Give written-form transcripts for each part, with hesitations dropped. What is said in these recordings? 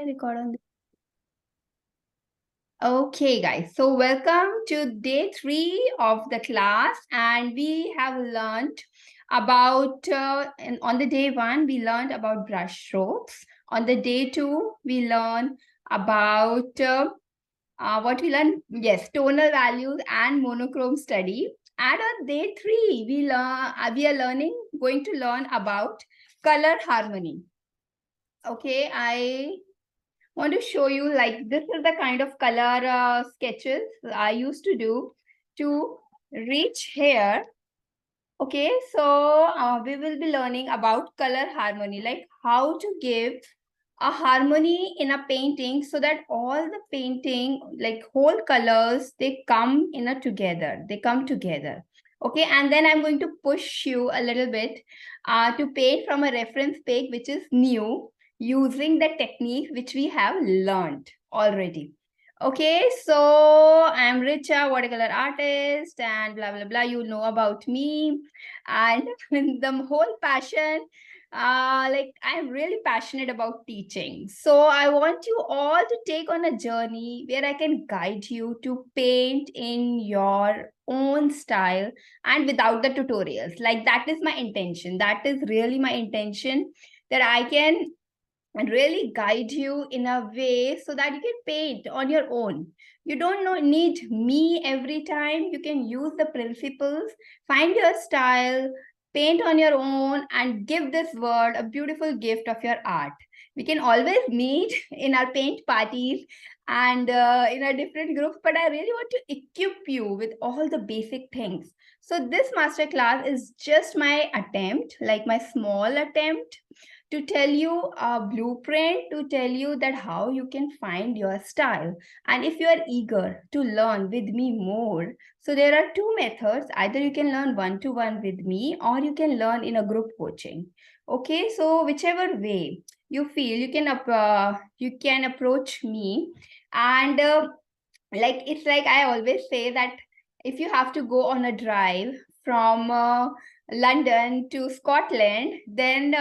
record on this? Okay, guys. So welcome to day 3 of the class, and we have learned about and on the day 1 we learned about brush strokes. On the day 2 we learned about what we learned. Yes, tonal values and monochrome study. And on day 3 we are going to learn about color harmony. Okay, I want to show you, like, this is the kind of color sketches I used to do to reach here. Okay, so we will be learning about color harmony, like how to give a harmony in a painting so that all the painting, like whole colors, they come in a together. They come together. Okay, and then I'm going to push you a little bit to paint from a reference page, which is new, using the technique which we have learned already. Okay, so I'm Richa, watercolor artist, and blah, blah, blah. You know about me. And the whole passion, like, I'm really passionate about teaching. So I want you all to take on a journey where I can guide you to paint in your own style and without the tutorials. Like, that is my intention. That is really my intention, that I can and really guide you in a way so that you can paint on your own. You don't need me every time. You can use the principles, find your style, paint on your own, and give this world a beautiful gift of your art. We can always meet in our paint parties and in our different groups, but I really want to equip you with all the basic things. So this masterclass is just my attempt, like my small attempt, to tell you a blueprint, to tell you that how you can find your style. And if you are eager to learn with me more, so there are two methods. Either you can learn one-to-one with me, or you can learn in a group coaching. Okay, so whichever way you feel, you can approach me. And like, it's like I always say that if you have to go on a drive from London to Scotland, then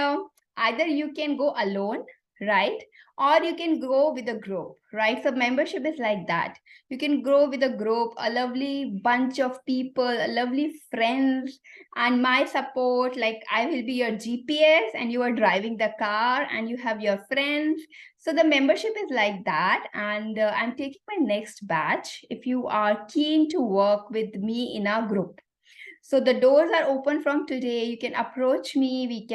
either you can go alone, right? Or you can go with a group, right? So membership is like that. You can grow with a group, a lovely bunch of people, a lovely friends, and my support. Like, I will be your GPS and you are driving the car and you have your friends. So the membership is like that. And I'm taking my next batch if you are keen to work with me in our group. So the doors are open from today. You can approach me.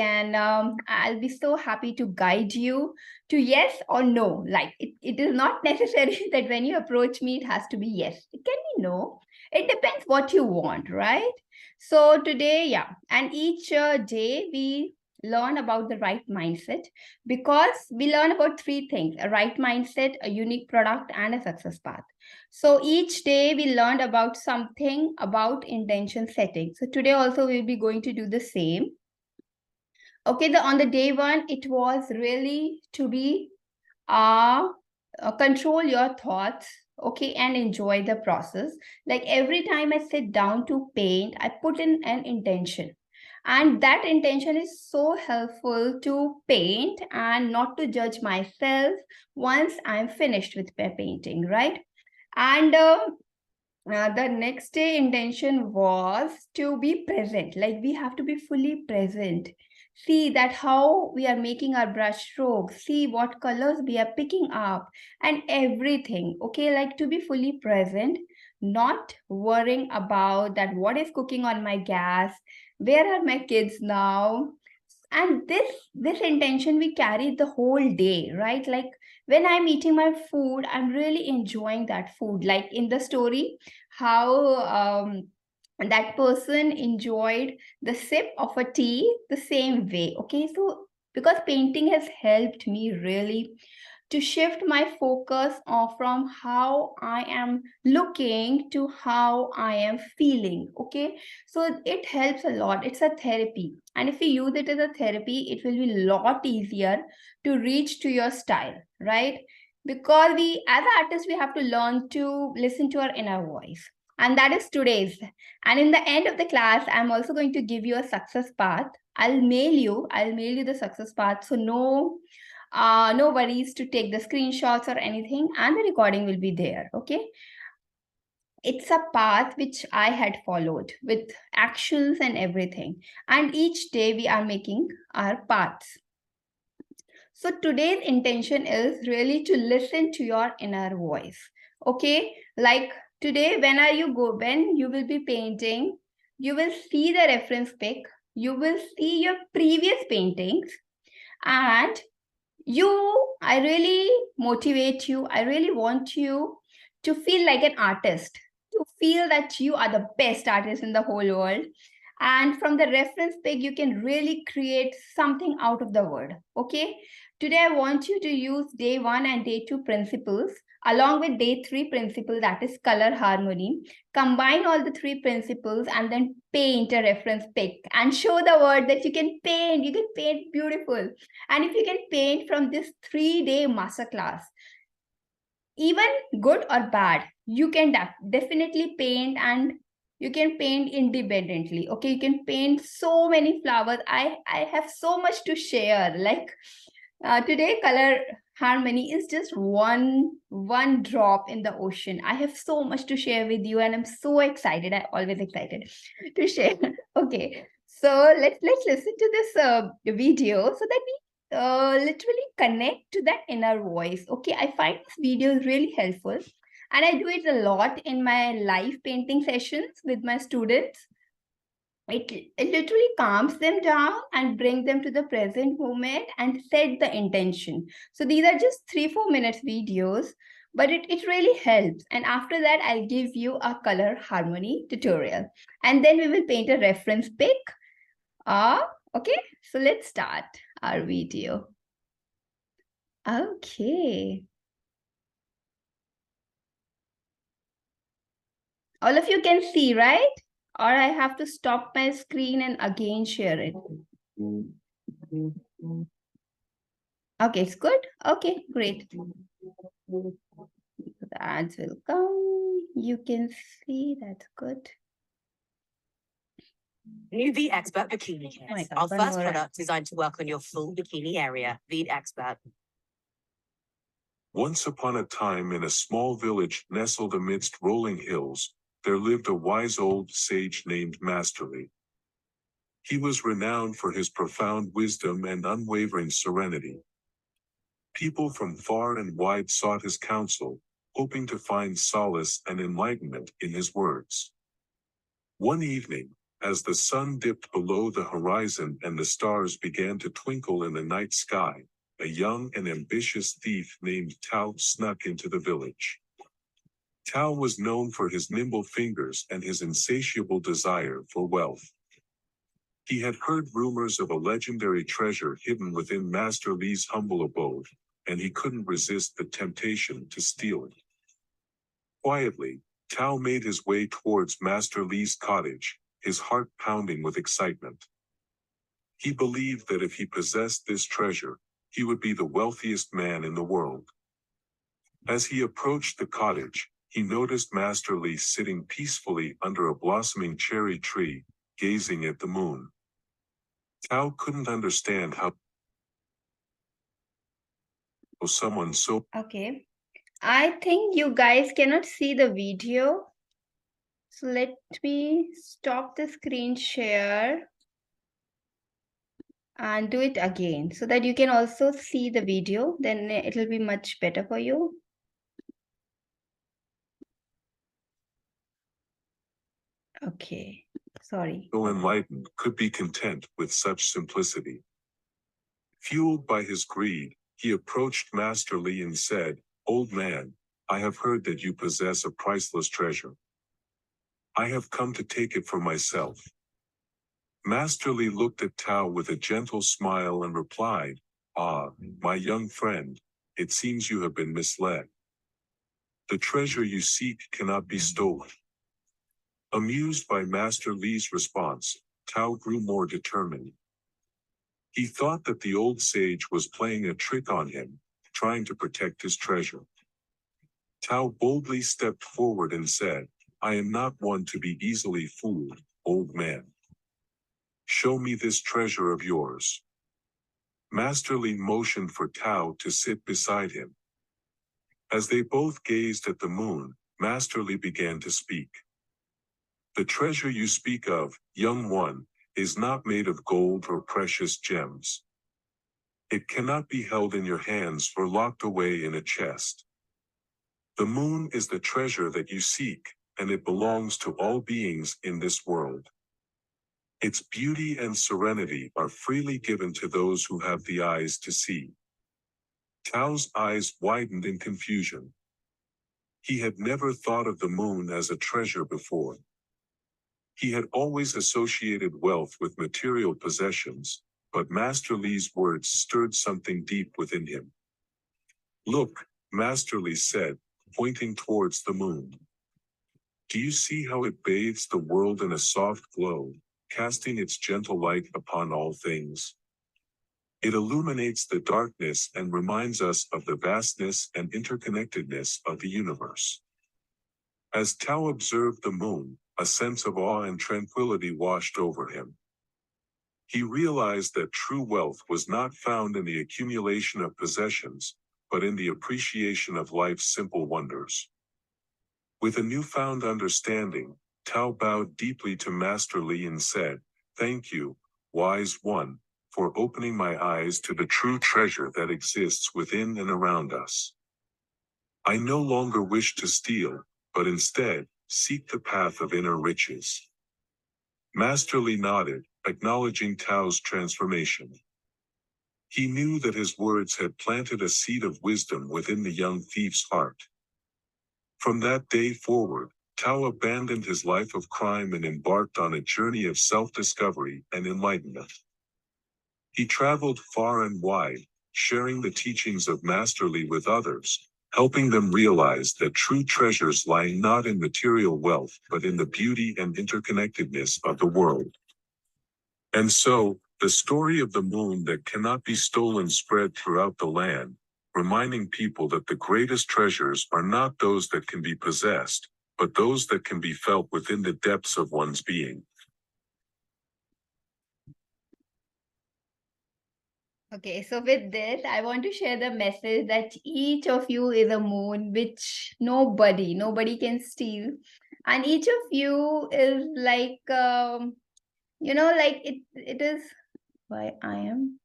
I'll be so happy to guide you to yes or no. Like, it is not necessary that when you approach me, it has to be yes. It can be no. It depends what you want, right? So today, yeah. And each day we learn about the right mindset, because we learn about 3 things: a right mindset, a unique product, and a success path. So each day we learned about something about intention setting. So today also we'll be going to do the same. Okay, on the day 1, it was really to be control your thoughts, okay, and enjoy the process. Like, every time I sit down to paint, I put in an intention. And that intention is so helpful to paint and not to judge myself once I'm finished with my painting, right? And the next day intention was to be present. Like, we have to be fully present. See that how we are making our brush strokes, see what colors we are picking up, and everything. Okay, like, to be fully present, not worrying about that what is cooking on my gas, where are my kids now. And this intention we carry the whole day, right? Like, when I'm eating my food, I'm really enjoying that food. Like in the story, how that person enjoyed the sip of a tea the same way. Okay, so because painting has helped me really to shift my focus from how I am looking to how I am feeling. Okay, so it helps a lot. It's a therapy, and if you use it as a therapy, it will be a lot easier to reach to your style, right? Because we, as artists, we have to learn to listen to our inner voice, and that is today's. And in the end of the class, I'm also going to give you a success path. I'll mail you the success path, so no No worries to take the screenshots or anything, and the recording will be there. Okay. It's a path which I had followed with actions and everything. And each day we are making our paths. So today's intention is really to listen to your inner voice. Okay, like today, when you will be painting, you will see the reference pic, you will see your previous paintings, and I really motivate you. I really want you to feel like an artist, to feel that you are the best artist in the whole world. And from the reference pic, you can really create something out of the word. Okay. Today, I want you to use day 1 and day 2 principles along with day 3 principle, that is color harmony. Combine all the 3 principles and then paint a reference pic and show the world that you can paint beautiful. And if you can paint from this 3-day masterclass, even good or bad, you can definitely paint, and you can paint independently. Okay, you can paint so many flowers. I have so much to share. Like today, color harmony is just one drop in the ocean. I have so much to share with you, and I'm so excited. I'm always excited to share. Okay, so let's listen to this video so that we literally connect to that inner voice. Okay, I find this video really helpful, and I do it a lot in my live painting sessions with my students. It literally calms them down and bring them to the present moment and set the intention. So these are just 3-4 minutes videos, but it really helps. And after that, I'll give you a color harmony tutorial, and then we will paint a reference pic. Okay, so let's start our video. Okay. All of you can see, right? Or I have to stop my screen and again share it. Okay, it's good. Okay, great. The ads will come. You can see, that's good. New Veet Expert Bikini Kits. Our first product designed to work on your full bikini area. Veet Expert. Once upon a time, in a small village nestled amidst rolling hills, there lived a wise old sage named Masterly. He was renowned for his profound wisdom and unwavering serenity. People from far and wide sought his counsel, hoping to find solace and enlightenment in his words. One evening, as the sun dipped below the horizon and the stars began to twinkle in the night sky, a young and ambitious thief named Tao snuck into the village. Tao was known for his nimble fingers and his insatiable desire for wealth. He had heard rumors of a legendary treasure hidden within Master Li's humble abode, and he couldn't resist the temptation to steal it. Quietly, Tao made his way towards Master Li's cottage, his heart pounding with excitement. He believed that if he possessed this treasure, he would be the wealthiest man in the world. As he approached the cottage, he noticed Master Li sitting peacefully under a blossoming cherry tree, gazing at the moon. Tao couldn't understand how someone so... Okay. I think you guys cannot see the video. So let me stop the screen share and do it again so that you can also see the video. Then it will be much better for you. Okay, sorry. So enlightened could be content with such simplicity. Fueled by his greed, he approached Master Li and said, "Old man, I have heard that you possess a priceless treasure. I have come to take it for myself." Master Li looked at Tao with a gentle smile and replied, "Ah, my young friend, it seems you have been misled. The treasure you seek cannot be stolen." Amused by Master Li's response, Tao grew more determined. He thought that the old sage was playing a trick on him, trying to protect his treasure. Tao boldly stepped forward and said, "I am not one to be easily fooled, old man. Show me this treasure of yours." Masterly motioned for Tao to sit beside him. As they both gazed at the moon, Masterly began to speak. The treasure you speak of, young one, is not made of gold or precious gems. It cannot be held in your hands or locked away in a chest. The moon is the treasure that you seek, and it belongs to all beings in this world. Its beauty and serenity are freely given to those who have the eyes to see. Tao's eyes widened in confusion. He had never thought of the moon as a treasure before. He had always associated wealth with material possessions, but Master Li's words stirred something deep within him. Look, Master Li said, pointing towards the moon. Do you see how it bathes the world in a soft glow, casting its gentle light upon all things? It illuminates the darkness and reminds us of the vastness and interconnectedness of the universe. As Tao observed the moon, a sense of awe and tranquility washed over him. He realized that true wealth was not found in the accumulation of possessions, but in the appreciation of life's simple wonders. With a newfound understanding, Tao bowed deeply to Master Li and said, "Thank you, wise one, for opening my eyes to the true treasure that exists within and around us. I no longer wish to steal, but instead, seek the path of inner riches." Master Li nodded, acknowledging Tao's transformation. He knew that his words had planted a seed of wisdom within the young thief's heart. From that day forward, Tao abandoned his life of crime and embarked on a journey of self-discovery and enlightenment. He traveled far and wide, sharing the teachings of Master Li with others, helping them realize that true treasures lie not in material wealth but in the beauty and interconnectedness of the world. And so, the story of the moon that cannot be stolen spread throughout the land, reminding people that the greatest treasures are not those that can be possessed, but those that can be felt within the depths of one's being. Okay, so with this, I want to share the message that each of you is a moon which nobody can steal. And each of you is like, like it is why I am.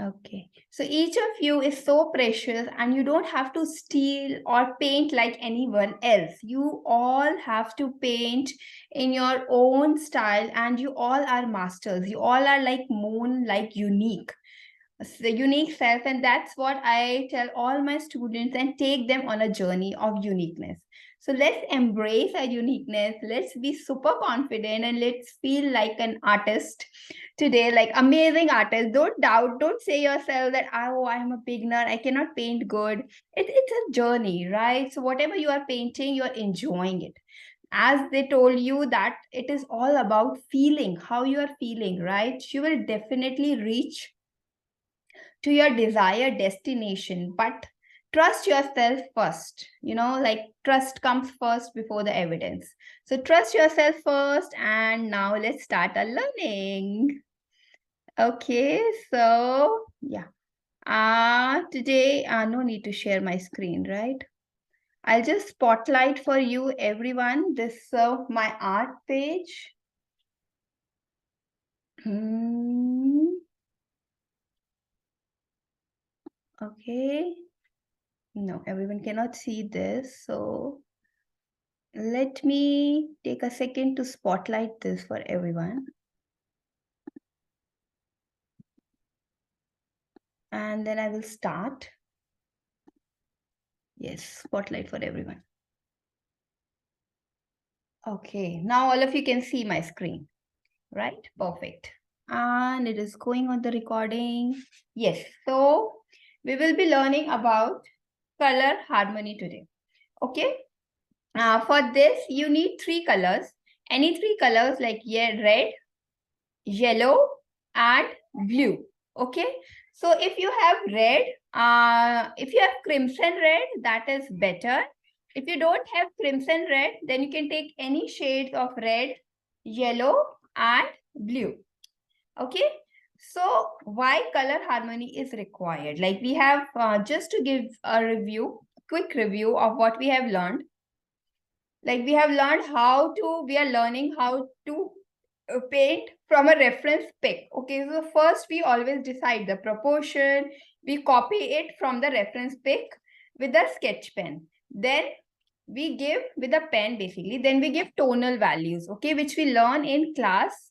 Okay, so each of you is so precious and you don't have to steal or paint like anyone else. You all have to paint in your own style and you all are masters. You all are like moon, like unique. The unique self, and that's what I tell all my students and take them on a journey of uniqueness. So let's embrace our uniqueness, let's be super confident, and let's feel like an artist today, like amazing artist. Don't doubt, don't say yourself that, oh, I'm a beginner, I cannot paint good. It's a journey, right? So whatever you are painting, you're enjoying it. As they told you that it is all about feeling, how you are feeling, right? You will definitely reach to your desired destination, but trust yourself first. Like trust comes first before the evidence. So trust yourself first, and now let's start our learning. Okay, so yeah. Today, no need to share my screen, right? I'll just spotlight for you, everyone, this my art page. Okay. No, everyone cannot see this. So let me take a second to spotlight this for everyone. And then I will start. Yes, spotlight for everyone. Okay, now all of you can see my screen, right? Perfect. And it is going on the recording. Yes, so we will be learning about color harmony today. Okay, for this you need 3 colors. Any 3 colors like red, yellow, and blue. Okay, so if you have red, if you have crimson red, that is better. If you don't have crimson red, then you can take any shades of red, yellow, and blue. Okay, So why color harmony is required? Like we have, just to give a review, quick review of what we have learned. Like we are learning how to paint from a reference pic. Okay, so first we always decide the proportion, we copy it from the reference pic with a sketch pen. Then we give with a pen basically, then we give tonal values, okay, which we learn in class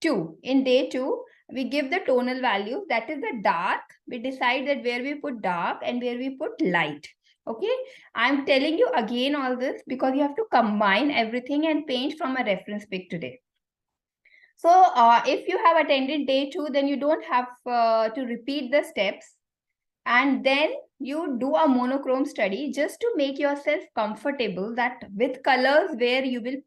2. In day 2, we give the tonal value, that is the dark. We decide that where we put dark and where we put light. Okay, I'm telling you again all this because you have to combine everything and paint from a reference pic today. So if you have attended day 2, then you don't have to repeat the steps. And then you do a monochrome study just to make yourself comfortable that with colors where you will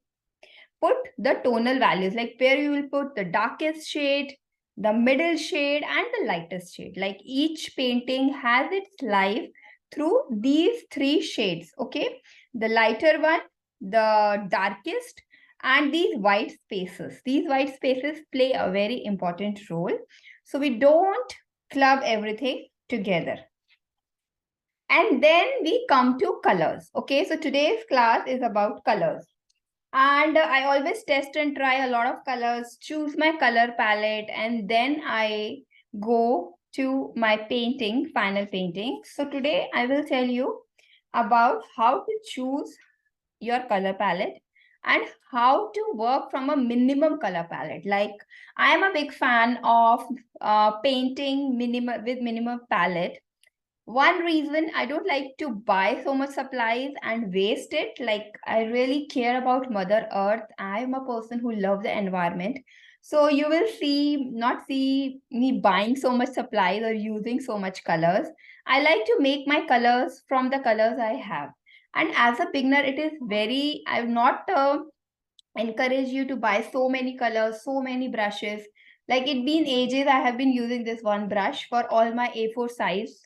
put the tonal values, like where you will put the darkest shade, the middle shade, and the lightest shade. Like each painting has its life through these 3 shades, okay? The lighter one, the darkest, and these white spaces. These white spaces play a very important role. So we don't club everything together. And then we come to colors. Okay, so today's class is about colors. And I always test and try a lot of colors, choose my color palette, and then I go to my painting, final painting. So today I will tell you about how to choose your color palette and how to work from a minimum color palette. Like I am a big fan of painting with minimum palette. One reason I don't like to buy so much supplies and waste it. Like I really care about Mother Earth. I'm a person who loves the environment. So you will not see me buying so much supplies or using so much colors. I like to make my colors from the colors I have. And as a beginner, it is I'm not encourage you to buy so many colors, so many brushes. Like it been ages, I have been using this one brush for all my A4 size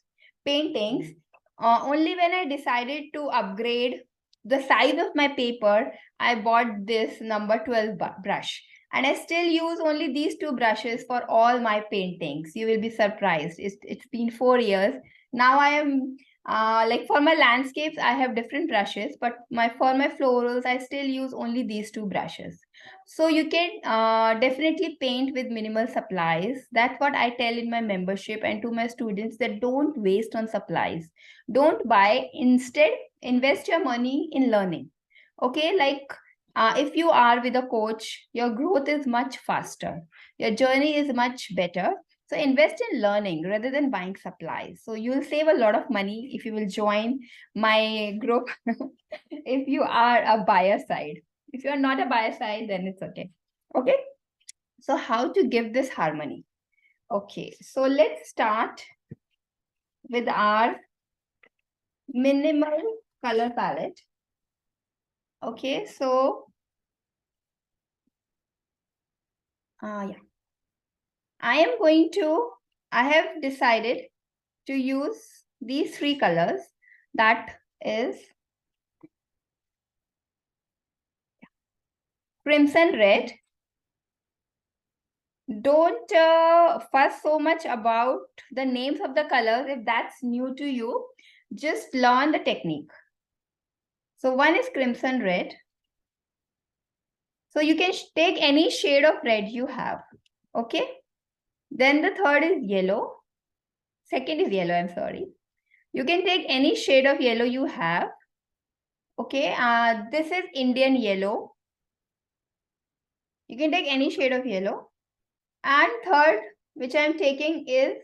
paintings. Only when I decided to upgrade the size of my paper, I bought this number 12 brush. And I still use only these 2 brushes for all my paintings. You will be surprised. It's been 4 years. Now I am like for my landscapes, I have different brushes, but for my florals, I still use only these 2 brushes. So you can definitely paint with minimal supplies. That's what I tell in my membership and to my students, that don't waste on supplies. Don't buy. Instead, invest your money in learning. Okay, like if you are with a coach, your growth is much faster. Your journey is much better. So invest in learning rather than buying supplies. So you'll save a lot of money if you will join my group if you are a buyer side. If you are not a buyer side, then it's okay. Okay. So how to give this harmony? Okay. So let's start with our minimal color palette. Okay. So yeah. I have decided to use these 3 colors. That is crimson red. Don't fuss so much about the names of the colors if that's new to you. Just learn the technique. So one is crimson red. So you can take any shade of red you have. Okay. Then the third is yellow. Second is yellow, I'm sorry. You can take any shade of yellow you have. Okay. This is Indian yellow. You can take any shade of yellow. And third, which I'm taking, is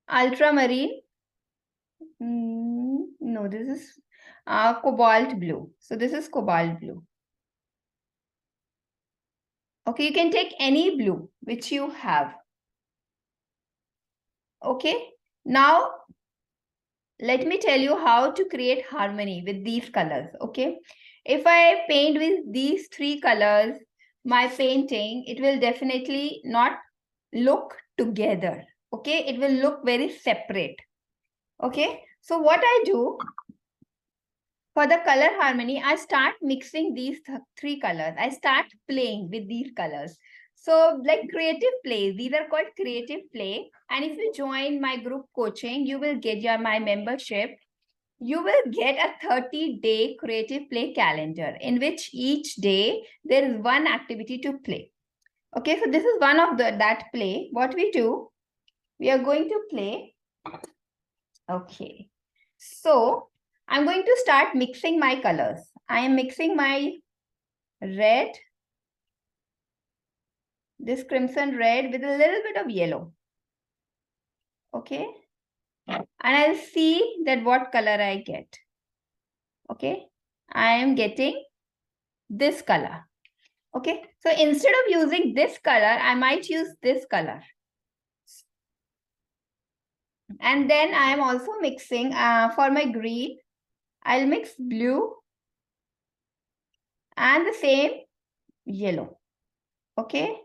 ultramarine. No, this is cobalt blue. So this is cobalt blue. Okay, you can take any blue which you have. Okay, now let me tell you how to create harmony with these colors. Okay, if I paint with these 3 colors, my painting, it will definitely not look together. Okay, it will look very separate. Okay, so what I do for the color harmony, I start mixing these 3 colors. I start playing with these colors. So like creative plays, these are called creative play. And if you join my group coaching, you will get my membership. You will get a 30-day creative play calendar in which each day there is one activity to play. Okay, so this is one of that play. What we do, we are going to play. Okay, so I'm going to start mixing my colors. I am mixing my red, this crimson red with a little bit of yellow. Okay, and I'll see that what color I get. Okay, I am getting this color. Okay, so instead of using this color, I might use this color. And then I am also mixing for my green, I'll mix blue and the same yellow. Okay,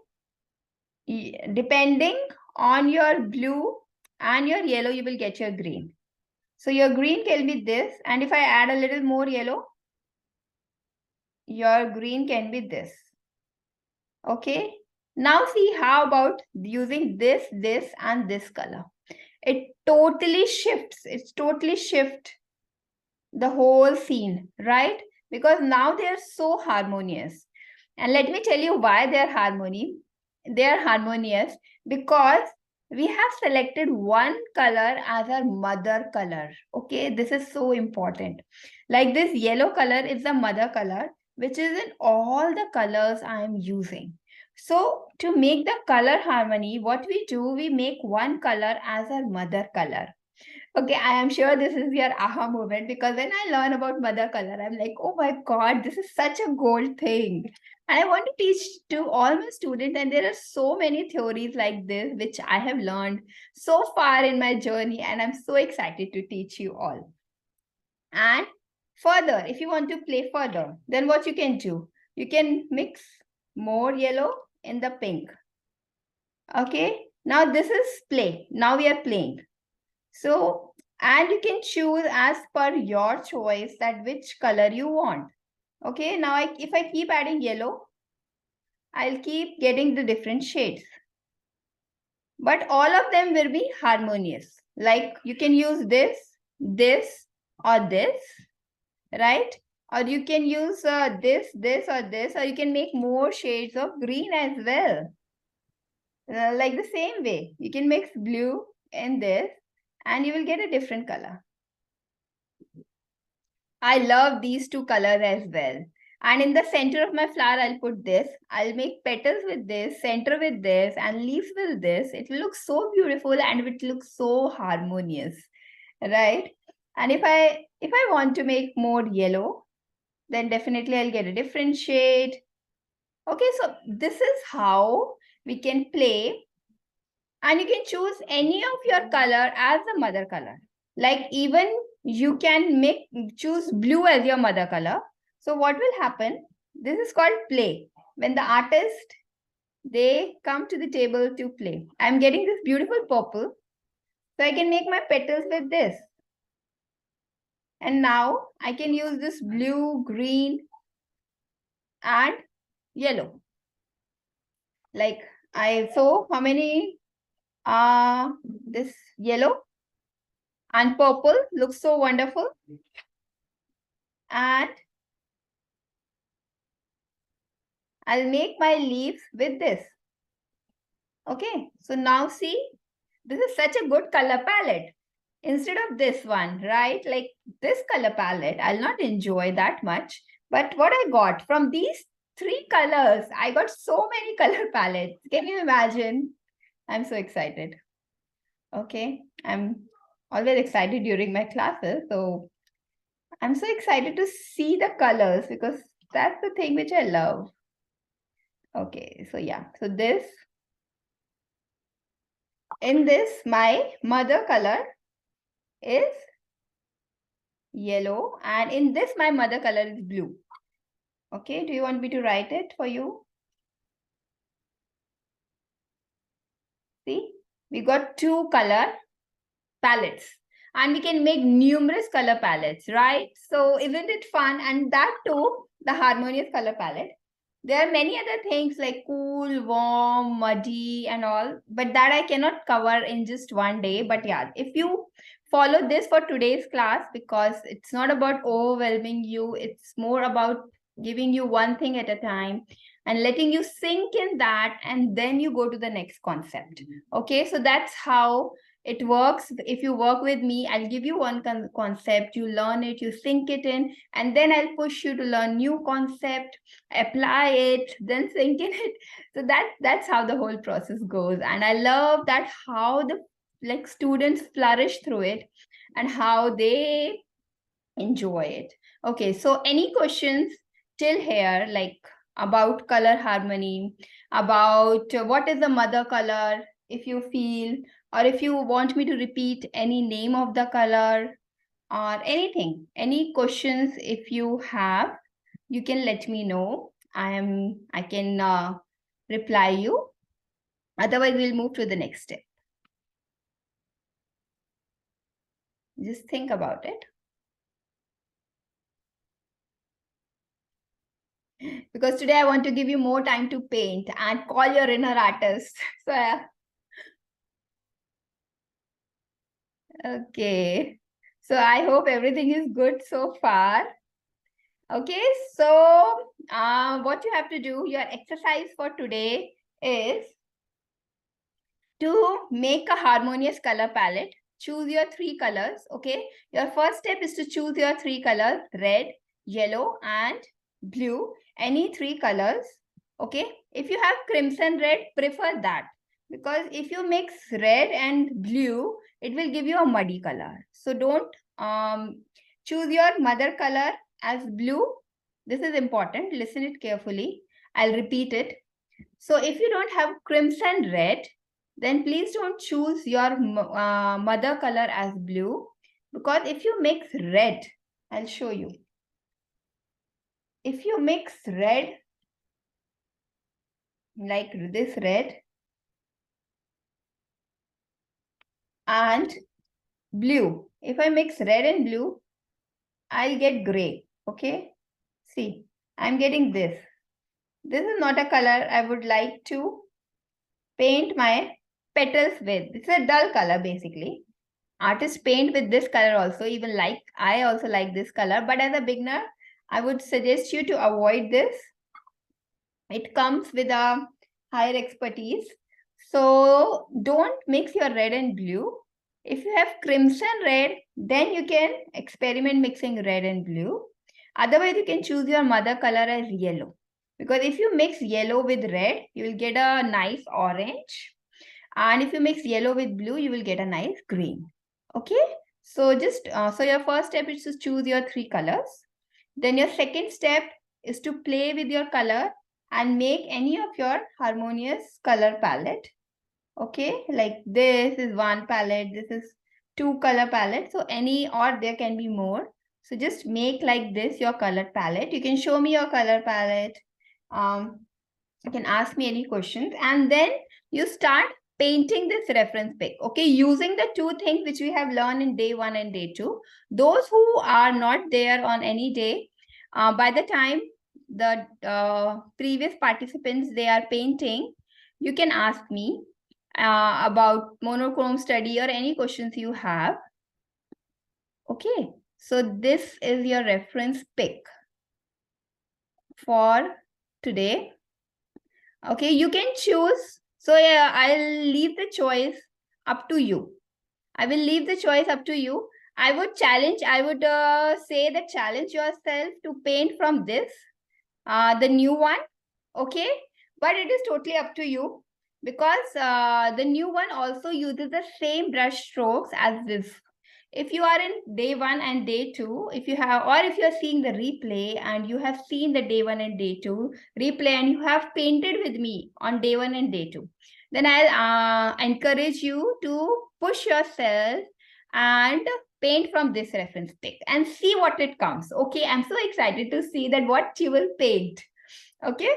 depending on your blue and your yellow, you will get your green. So your green can be this, and if I add a little more yellow, your green can be this. Okay, now see how about using this and this color. It totally shifts. It's totally shift the whole scene, right? Because now they are so harmonious. And let me tell you why they are harmonious because we have selected one color as our mother color. Okay, this is so important. Like this yellow color is the mother color, which is in all the colors I am using. So to make the color harmony, what we do, we make one color as our mother color. Okay, I am sure this is your aha moment because when I learn about mother color, I'm like, oh my God, this is such a gold thing. And I want to teach to all my students, and there are so many theories like this which I have learned so far in my journey, and I'm so excited to teach you all. And further, if you want to play further, then what you can do, you can mix more yellow in the pink. Okay, now this is play. Now we are playing. So, and you can choose as per your choice that which color you want. Okay, now if I keep adding yellow, I'll keep getting the different shades. But all of them will be harmonious. Like you can use this, or this, right? Or you can use this, or this, or you can make more shades of green as well. Like the same way, you can mix blue and this, and you will get a different color. I love these two colors as well. And in the center of my flower, I'll put this. I'll make petals with this, center with this, and leaves with this. It will look so beautiful and it will look so harmonious, right? And if I want to make more yellow, then definitely I'll get a different shade. Okay, so this is how we can play. And you can choose any of your color as the mother color. Like even you can choose blue as your mother color. So what will happen? This is called play. When the artist, they come to the table to play. I'm getting this beautiful purple. So I can make my petals with this. And now I can use this blue, green, and yellow. Like so how many this yellow and purple looks so wonderful. And I'll make my leaves with this. Okay, so now see, this is such a good color palette. Instead of this one, right? Like this color palette, I'll not enjoy that much. But what I got from these three colors, I got so many color palettes. Can you imagine? I'm so excited. Okay, I'm always excited during my classes. So I'm so excited to see the colors because that's the thing which I love. Okay, so yeah, so this, in this, my mother color is yellow, and in this, my mother color is blue. Okay, do you want me to write it for you? See, we got two color palettes, and we can make numerous color palettes, right? So isn't it fun? And that too, the harmonious color palette. There are many other things like cool, warm, muddy, and all, but that I cannot cover in just one day. But yeah, if you follow this for today's class, because it's not about overwhelming you, it's more about giving you one thing at a time and letting you sink in that, and then you go to the next concept. Okay, so that's how it works. If you work with me, I'll give you one concept, you learn it, you sink it in, and then I'll push you to learn new concept, apply it, then sink in it. So that's how the whole process goes. And I love that how the students flourish through it and how they enjoy it. Okay, so any questions till here, like about color harmony, about what is the mother color, if you feel, or if you want me to repeat any name of the color or anything, any questions if you have, you can let me know. I can reply you. Otherwise, we'll move to the next step. Just think about it. Because today I want to give you more time to paint and call your inner artist. So, okay. So I hope everything is good so far. Okay, so what you have to do, your exercise for today is to make a harmonious color palette. Choose your 3 colors. Okay, your first step is to choose your 3 colors: red, yellow, and blue. Any 3 colors. Okay, if you have crimson red, prefer that, because if you mix red and blue, it will give you a muddy color. So don't choose your mother color as blue. This is important. Listen it carefully. I'll repeat it. So if you don't have crimson red, then please don't choose your mother color as blue, because if you mix red, I'll show you. If you mix red, like this red, and blue, if I mix red and blue, I'll get gray. Okay, see, I'm getting this. This is not a color I would like to paint my petals with. It's a dull color basically. Artists paint with this color also, even like I also like this color, but as a beginner I would suggest you to avoid this. It comes with a higher expertise. So don't mix your red and blue. If you have crimson red, then you can experiment mixing red and blue. Otherwise, you can choose your mother color as yellow, because if you mix yellow with red, you will get a nice orange, and if you mix yellow with blue, you will get a nice green. Okay, so just so your first step is to choose your 3 colors. Then your second step is to play with your color and make any of your harmonious color palette. Okay, like this is 1 palette, this is 2 color palette, so any, or there can be more. So just make like this your color palette. You can show me your color palette. You can ask me any questions, and then you start painting this reference pic. Okay, using the 2 things which we have learned in day 1 and day 2. Those who are not there on any day, by the time the previous participants they are painting, you can ask me about monochrome study or any questions you have. Okay, so this is your reference pic for today. Okay, you can choose. So yeah, I'll leave the choice up to you. I will leave the choice up to you. I would say that challenge yourself to paint from this, the new one. Okay, but it is totally up to you, because the new one also uses the same brush strokes as this. If you are in day 1 and day 2, if you have, or if you are seeing the replay and you have seen the day 1 and day 2 replay and you have painted with me on day 1 and day 2, then I'll encourage you to push yourself and paint from this reference pic and see what it comes. Okay, I'm so excited to see that what you will paint. Okay,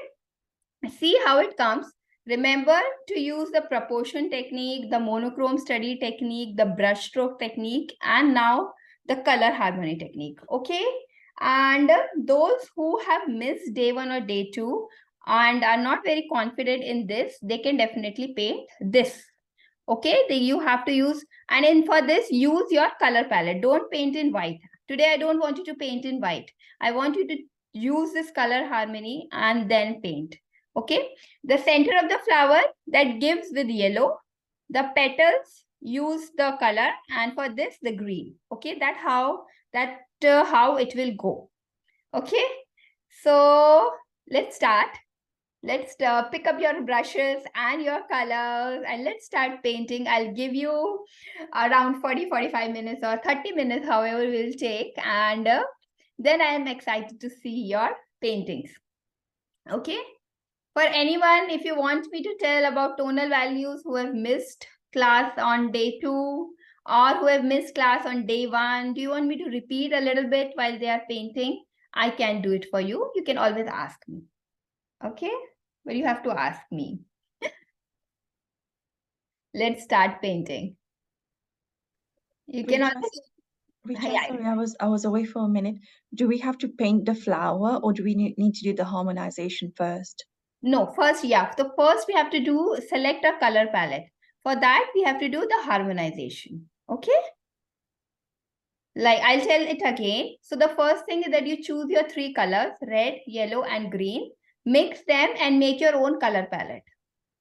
see how it comes. Remember to use the proportion technique, the monochrome study technique, the brush stroke technique, and now the color harmony technique. Okay, and those who have missed day 1 or day 2, and are not very confident in this, they can definitely paint this. Okay, you have to use, and in for this, use your color palette. Don't paint in white. Today, I don't want you to paint in white. I want you to use this color harmony and then paint. Okay, the center of the flower that gives with yellow, the petals use the color, and for this the green. Okay, how it will go. Okay, so let's start. Let's pick up your brushes and your colors and let's start painting. I'll give you around 40-45 minutes or 30 minutes, however we'll take, and then I am excited to see your paintings. Okay, for anyone, if you want me to tell about tonal values who have missed class on day 2 or who have missed class on day 1, do you want me to repeat a little bit while they are painting? I can do it for you. You can always ask me. Okay, but you have to ask me. Let's start painting. You can Richa, always... Richa, Yeah. sorry, I was away for a minute. Do we have to paint the flower or do we need to do the harmonization first? No, first, yeah. So first we have to do select a color palette. For that, we have to do the harmonization. Okay? Like I'll tell it again. So the first thing is that you choose your 3 colors, red, yellow, and green. Mix them and make your own color palette.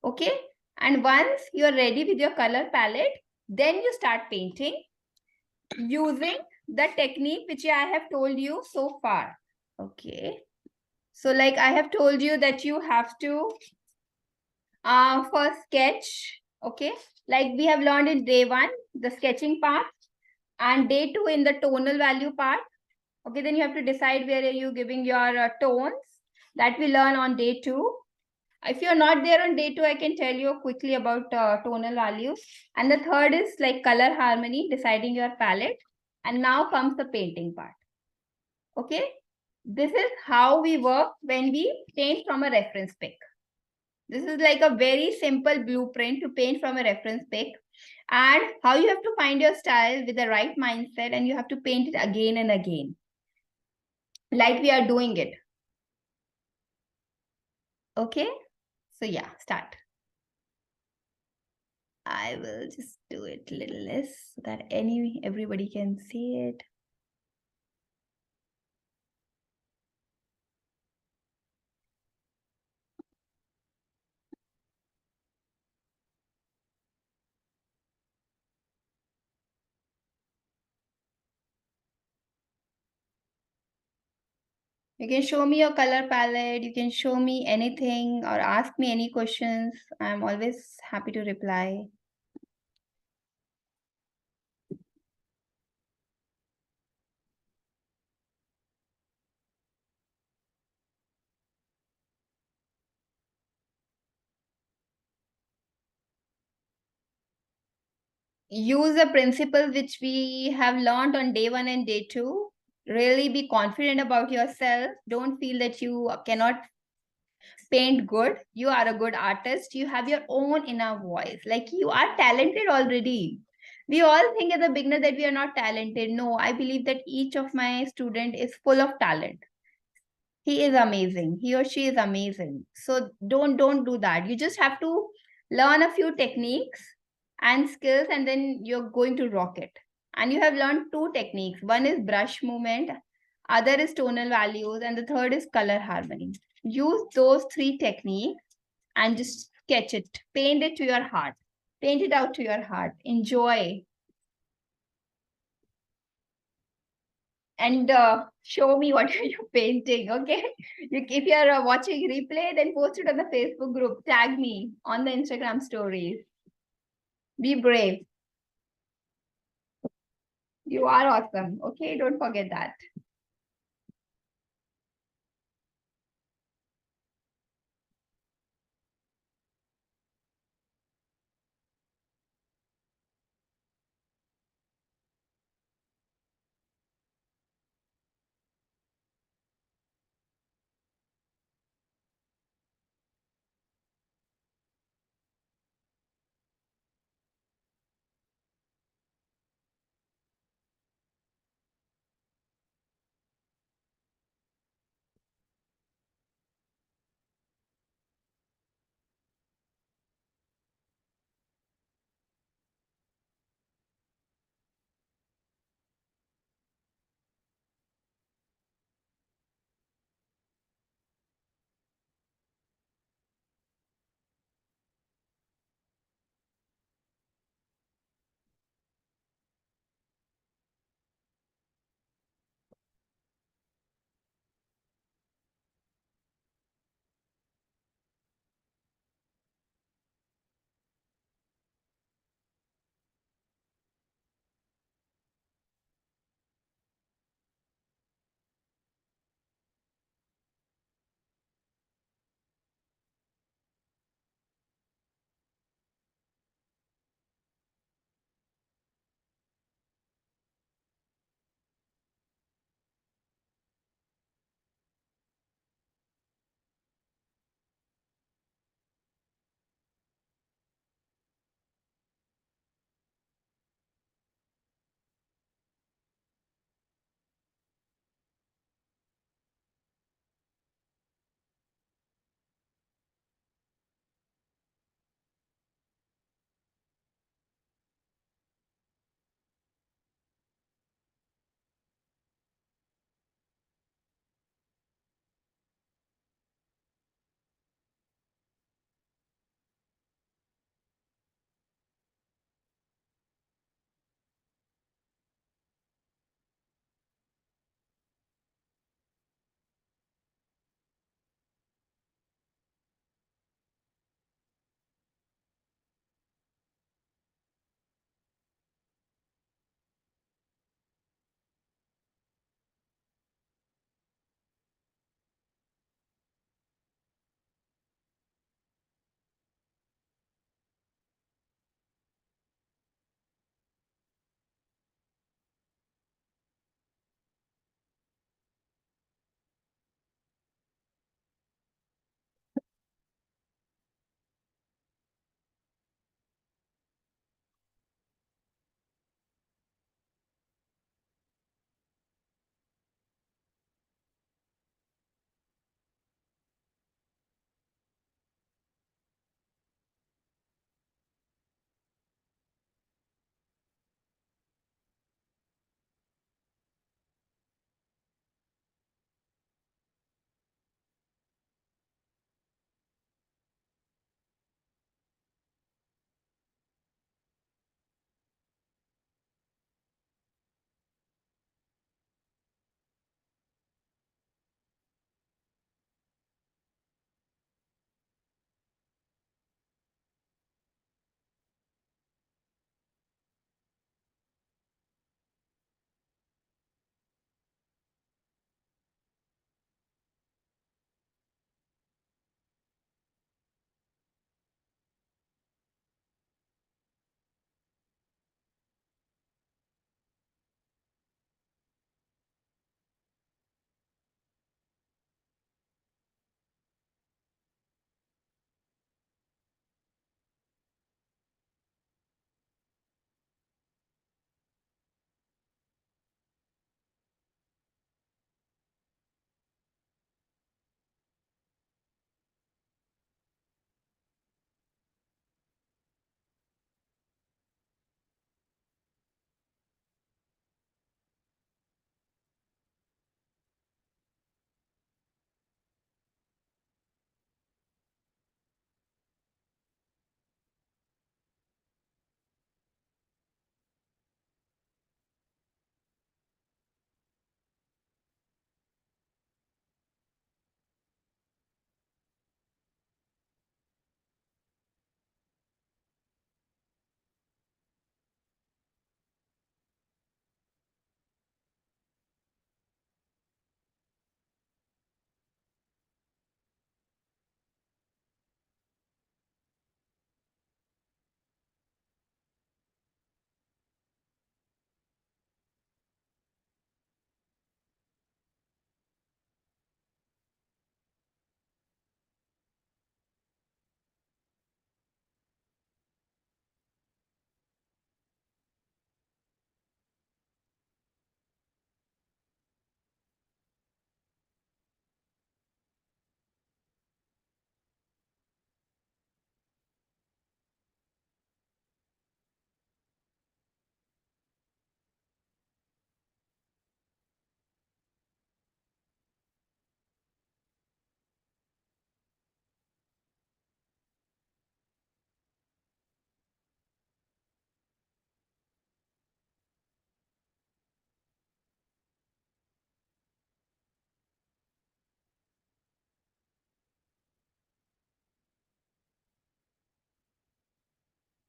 Okay? And once you're ready with your color palette, then you start painting using the technique which I have told you so far. Okay. So like I have told you that you have to first sketch. Okay. Like we have learned in day 1, the sketching part, and day 2 in the tonal value part. Okay. Then you have to decide where are you giving your tones. That we learn on day 2. If you're not there on day 2, I can tell you quickly about tonal values. And the third is like color harmony, deciding your palette. And now comes the painting part. Okay. This is how we work when we paint from a reference pic. This is like a very simple blueprint to paint from a reference pic. And how you have to find your style with the right mindset, and you have to paint it again and again. Like we are doing it. Okay. So yeah, start. I will just do it a little less so that everybody can see it. You can show me your color palette. You can show me anything or ask me any questions. I'm always happy to reply. Use the principle which we have learned on day 1 and day 2. Really be confident about yourself. Don't feel that you cannot paint good. You are a good artist. You have your own inner voice. Like you are talented already. We all think as a beginner that we are not talented. No, I believe that each of my student is full of talent. He is amazing. He or she is amazing. So don't do that. You just have to learn a few techniques and skills, and then you're going to rock it. And you have learned 2 techniques. One is brush movement, other is tonal values, and the third is color harmony. Use those 3 techniques and just sketch it. Paint it to your heart. Paint it out to your heart. Enjoy. And show me what are you painting. Okay, if you're watching replay, then post it on the Facebook group, tag me on the Instagram stories. Be brave. You are awesome. Okay, don't forget that.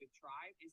The tribe is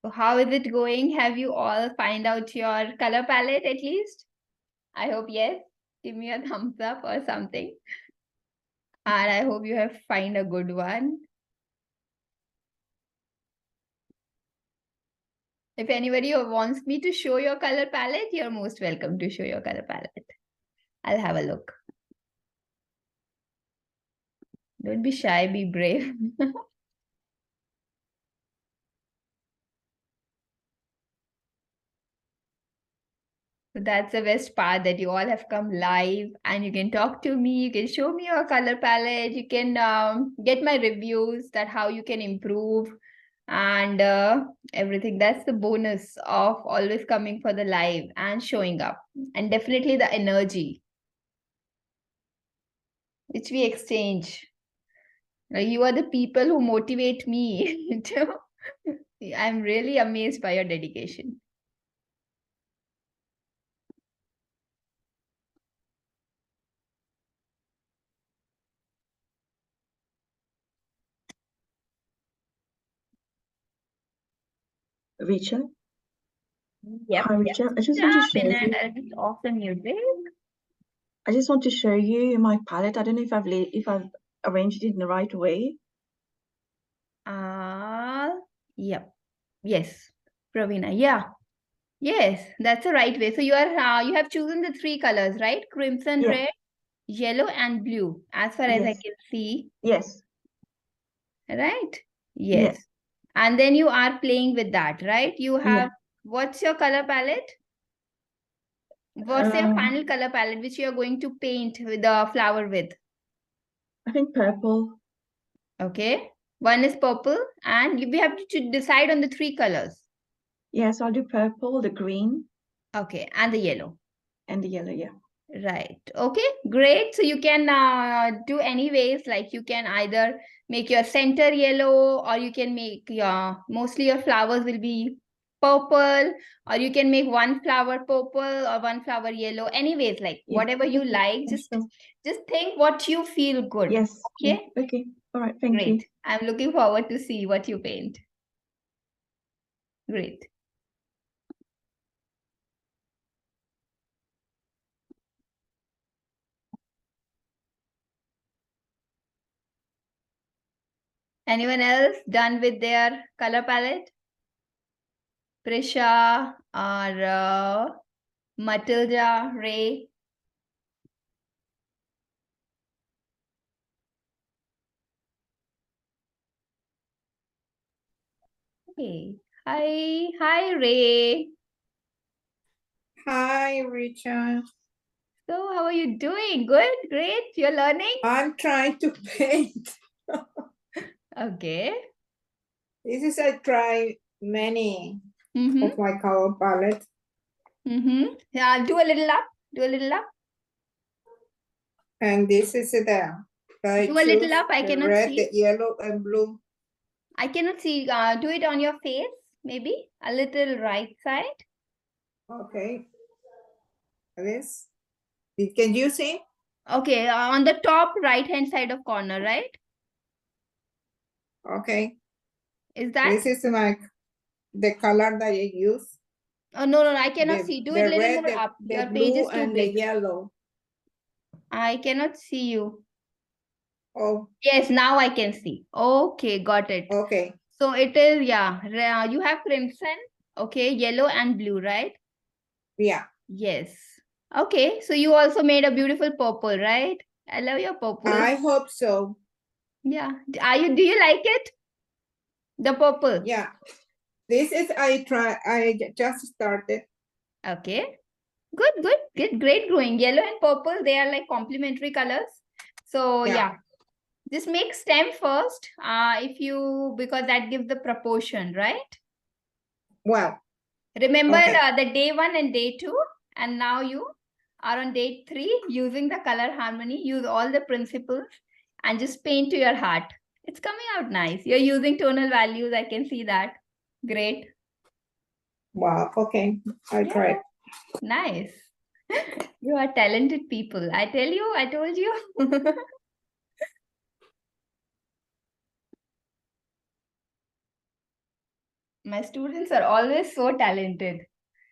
So how is it going? Have you all find out your color palette at least? I hope yes. Give me a thumbs up or something. And I hope you have find a good one. If anybody wants me to show your color palette, you're most welcome to show your color palette. I'll have a look. Don't be shy, be brave. So that's the best part, that you all have come live and you can talk to me, you can show me your color palette, you can get my reviews that how you can improve and everything. That's the bonus of always coming for the live and showing up, and definitely the energy which we exchange. You are the people who motivate me to. I'm really amazed by your dedication. Rachel? Yep. Hi, Rachel. I just want to show you. I'll just off the music. I just want to show you my palette. I don't know if I've arranged it in the right way. Yep. Yes, Pravina. Yeah. Yes, that's the right way. So you are you have chosen the three colors, right? Crimson, Yeah. red, yellow, and blue. As far as I Yes. can see, Yes. right? Yeah. Yes. And then you are playing with that, right? You have, what's your color palette? What's your final color palette which you are going to paint with the flower with? I think purple. Okay. One is purple, and we have to decide on the three colors. Yes, I'll do purple, the green, Okay, and the yellow. and the yellow, yeah. Right. Okay, great. So you can do anyways, like you can either make your center yellow, or you can make your, mostly your flowers will be purple, or you can make one flower purple or one flower yellow. Anyways, like Yeah, whatever you okay, like, yeah, sure. just think what you feel good. Yes, yeah, Okay, okay. All right, thank you. great. I'm looking forward to see what you paint. Great. Anyone else done with their color palette? Prisha or Matilda, Ray? Hey, hi, Ray. Hi, Richard. So, how are you doing? Good, great. You're learning? I'm trying to paint. Okay. This is I try many Mm-hmm. of my color palette. Mm-hmm. Yeah, do a little up. Do a little up. And this is the I Do a little choose up. I the cannot red, see. the yellow, and blue. I cannot see. Do it on your face, maybe. A little right side. Okay. This. Can you see? Okay, on the top right-hand side of corner, right? Okay. Is that? This is the color that I use. Oh, no, I cannot see. Do it The little red, more up. the Your page blue, is too and the big. yellow. I cannot see you. Oh, Yes, now I can see. Okay, got it. okay. So it is, yeah, you have crimson, okay, yellow and blue, right? Yeah. Yes. Okay, so you also made a beautiful purple, right? I love your purple. I hope so. Yeah. Do you like it? The purple. Yeah. This is I just started. Okay. Good, great growing. Yellow and purple, they are like complementary colors. So yeah. Just make stem first, because that gives the proportion, right? Well, Remember okay. the day 1 and day 2, and now you are on day 3 using the color harmony. Use all the principles and just paint to your heart. It's coming out nice. You're using tonal values. I can see that. Great. Wow. Okay. I Yeah, try. nice. You are talented people. I told you. My students are always so talented.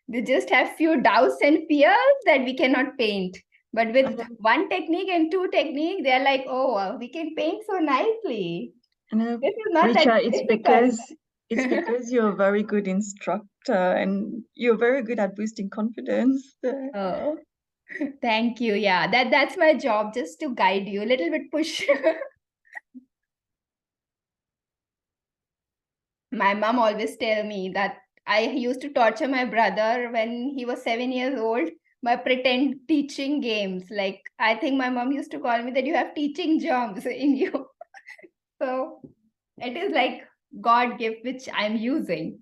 They just have few doubts and fears that we cannot paint. But with one technique and two technique, they're like, oh, wow, we can paint so nicely. This is not that Richa, difficult. it's because you're a very good instructor and you're very good at boosting confidence. Oh, thank you. Yeah, that's my job, just to guide you, a little bit push. My mom always tell me that I used to torture my brother when he was 7 years old by pretend teaching games. Like, I think my mom used to call me that you have teaching germs in you. So it is like God gift which I'm using.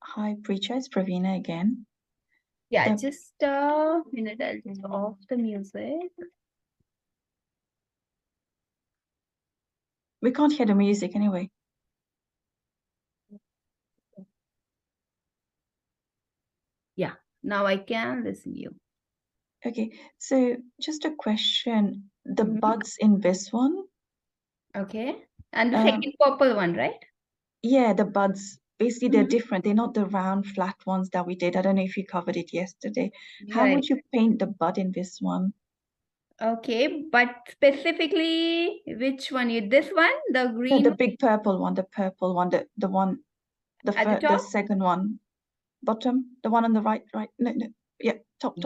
Hi, Preacher, it's Pravina again. Yeah, The- just a minute, I'll just off the music. We can't hear the music anyway. Yeah, now I can listen you. Okay, so just a question. The Mhm. buds in this one, Okay. And the Um, second purple one, right? yeah, the buds, basically they're Mhm. different. They're not the round, flat ones that we did. I don't know if you covered it yesterday. How Right. would you paint the bud in this one? Okay, but specifically, which one? This one, the No, green the one big purple one, the one, at the the top? second one, bottom, the one on the right, no, yeah, top.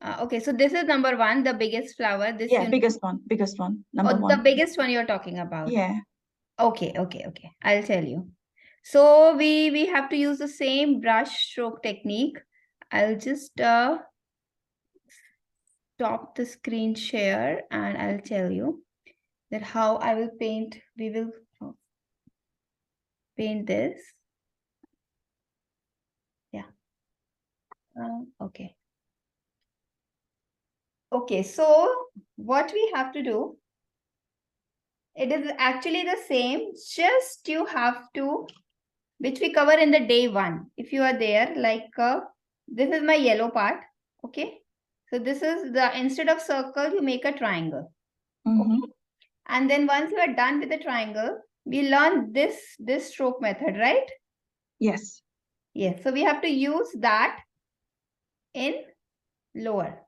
Okay, so this is number one, the biggest flower. This Yeah, you biggest one, number oh, the one. biggest one you're talking about. Yeah, Okay. I'll tell you. So we have to use the same brush stroke technique. I'll just stop the screen share and I'll tell you that how I will paint. We will paint this. Yeah. Okay. Okay, so what we have to do, it is actually the same, just you have to, which we cover in the day one. If you are there, like this is my yellow part, okay? So this is the, instead of circle, you make a triangle. mm-hmm. Okay? And then once you are done with the triangle, we learn this stroke method, right? Yes. Yes, so we have to use that in lower,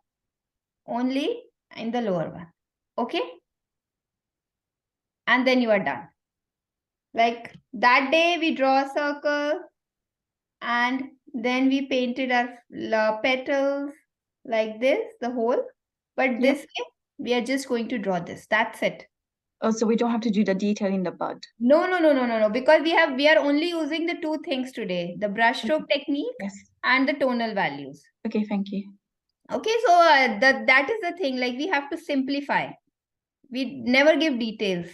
only in the lower one, okay? And then you are done. Like that day we draw a circle and then we painted our petals like this, the whole. But this way, we are just going to draw this. That's it. Oh, so we don't have to do the detail in the bud. No. Because we are only using the two things today, the brush stroke technique Yes. and the tonal values. Okay, thank you. Okay, so that is the thing. Like we have to simplify. We never give details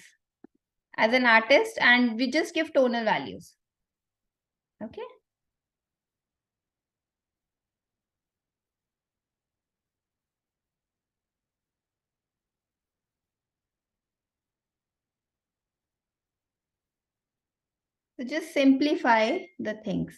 as an artist, and we just give tonal values. Okay. So just simplify the things.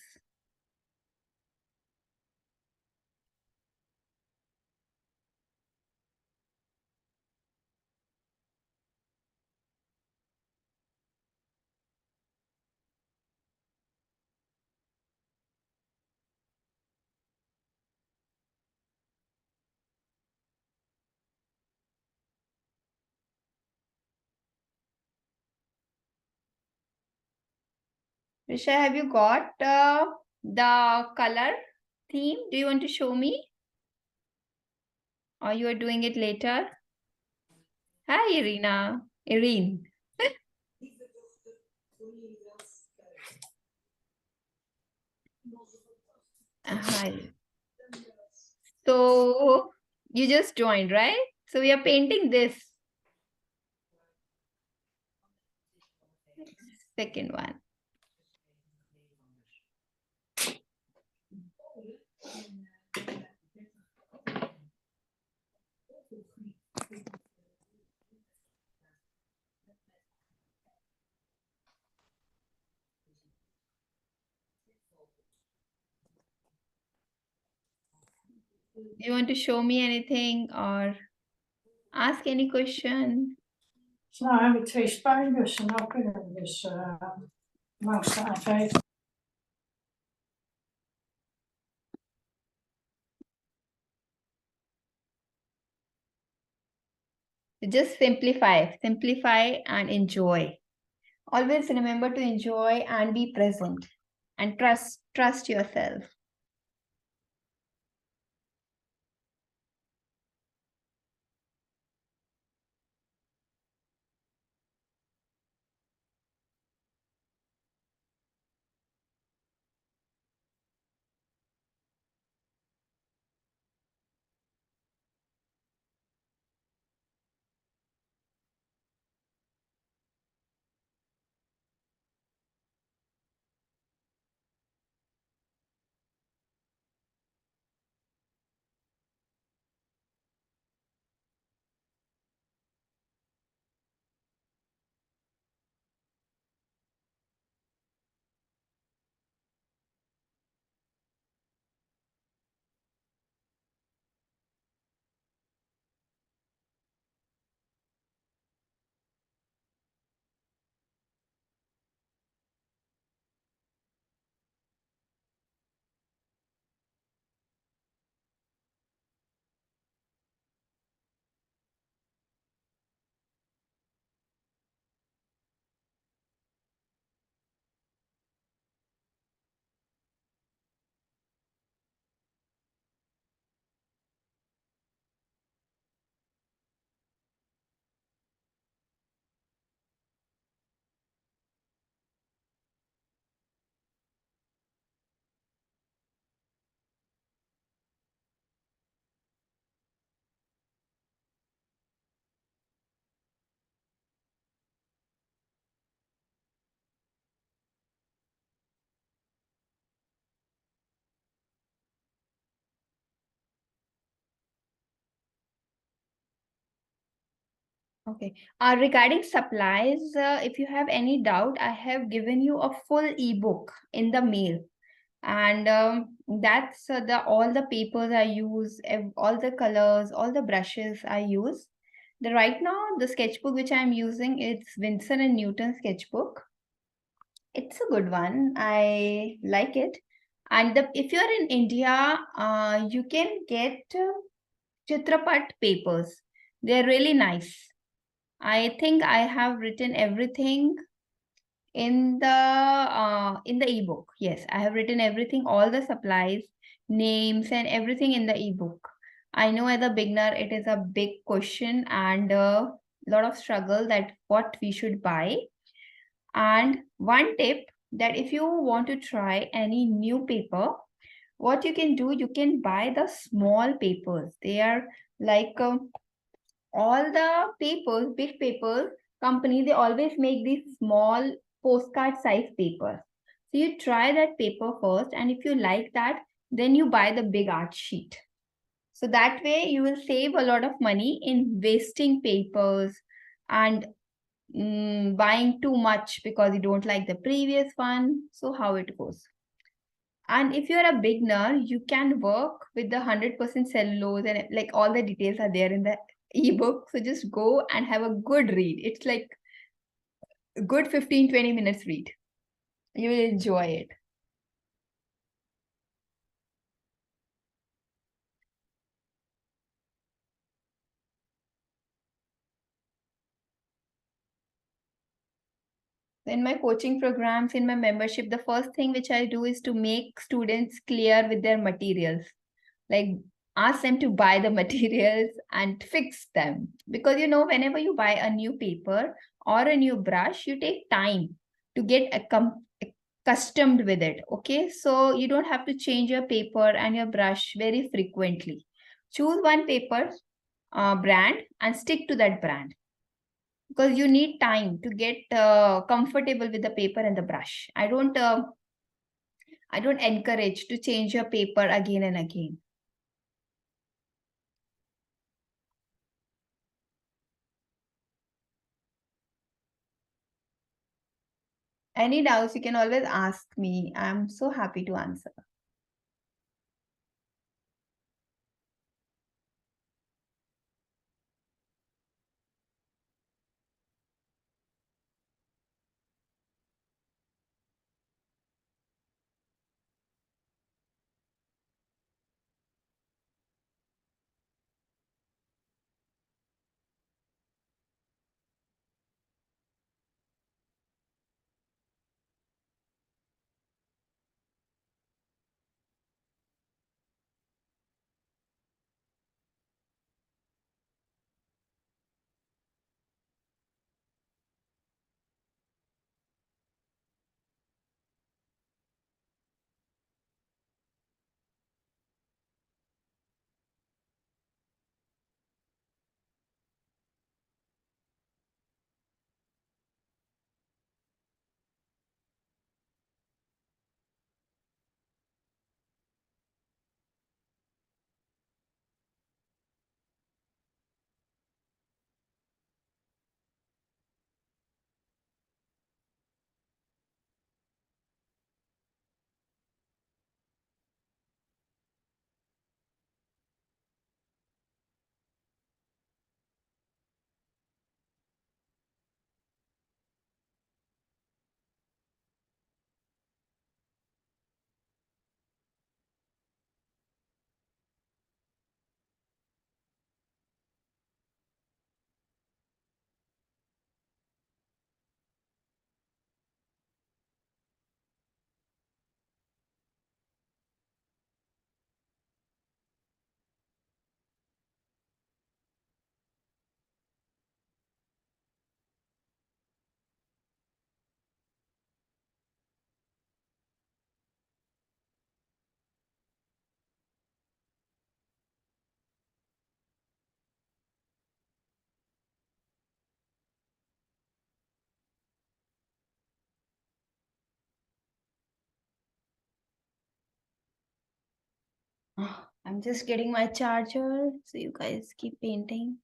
Risha, have you got the color theme? Do you want to show me? Or you are doing it later? Hi, Irina. Irene. Hi. So you just joined, right? So we are painting this second one. Do you want to show me anything or ask any question? Nou, heb ik 2 spuitbussen. Nou kunnen we dus langs de A5. Just simplify and enjoy. Always remember to enjoy and be present and trust yourself. Okay. Regarding supplies, if you have any doubt, I have given you a full ebook in the mail, and that's the all the papers I use, all the colors, all the brushes I use. The right now the sketchbook which I'm using, it's Winsor and Newton sketchbook. It's a good one. I like it. And if you're in India, you can get Chitrapat papers. They're really nice. I think I have written everything in the ebook. Yes, I have written everything, all the supplies, names, and everything in the ebook. I know as a beginner, it is a big question and a lot of struggle that what we should buy. And one tip that if you want to try any new paper, what you can do, you can buy the small papers. They are like all the papers, big papers, company, they always make these small postcard size papers. So you try that paper first, and if you like that, then you buy the big art sheet. So that way you will save a lot of money in wasting papers and buying too much because you don't like the previous one. So how it goes. And if you're a beginner, you can work with the 100% cellulose and like all the details are there in the ebook. So just go and have a good read. It's like a good 15-20 minutes read. You will enjoy it. In my coaching programs, in my membership, the first thing which I do is to make students clear with their materials. Like ask them to buy the materials and fix them. Because whenever you buy a new paper or a new brush, you take time to get accustomed with it. Okay, so you don't have to change your paper and your brush very frequently. Choose one paper brand and stick to that brand, because you need time to get comfortable with the paper and the brush. I don't encourage to change your paper again and again. Any doubts, you can always ask me. I'm so happy to answer. I'm just getting my charger, so you guys keep painting.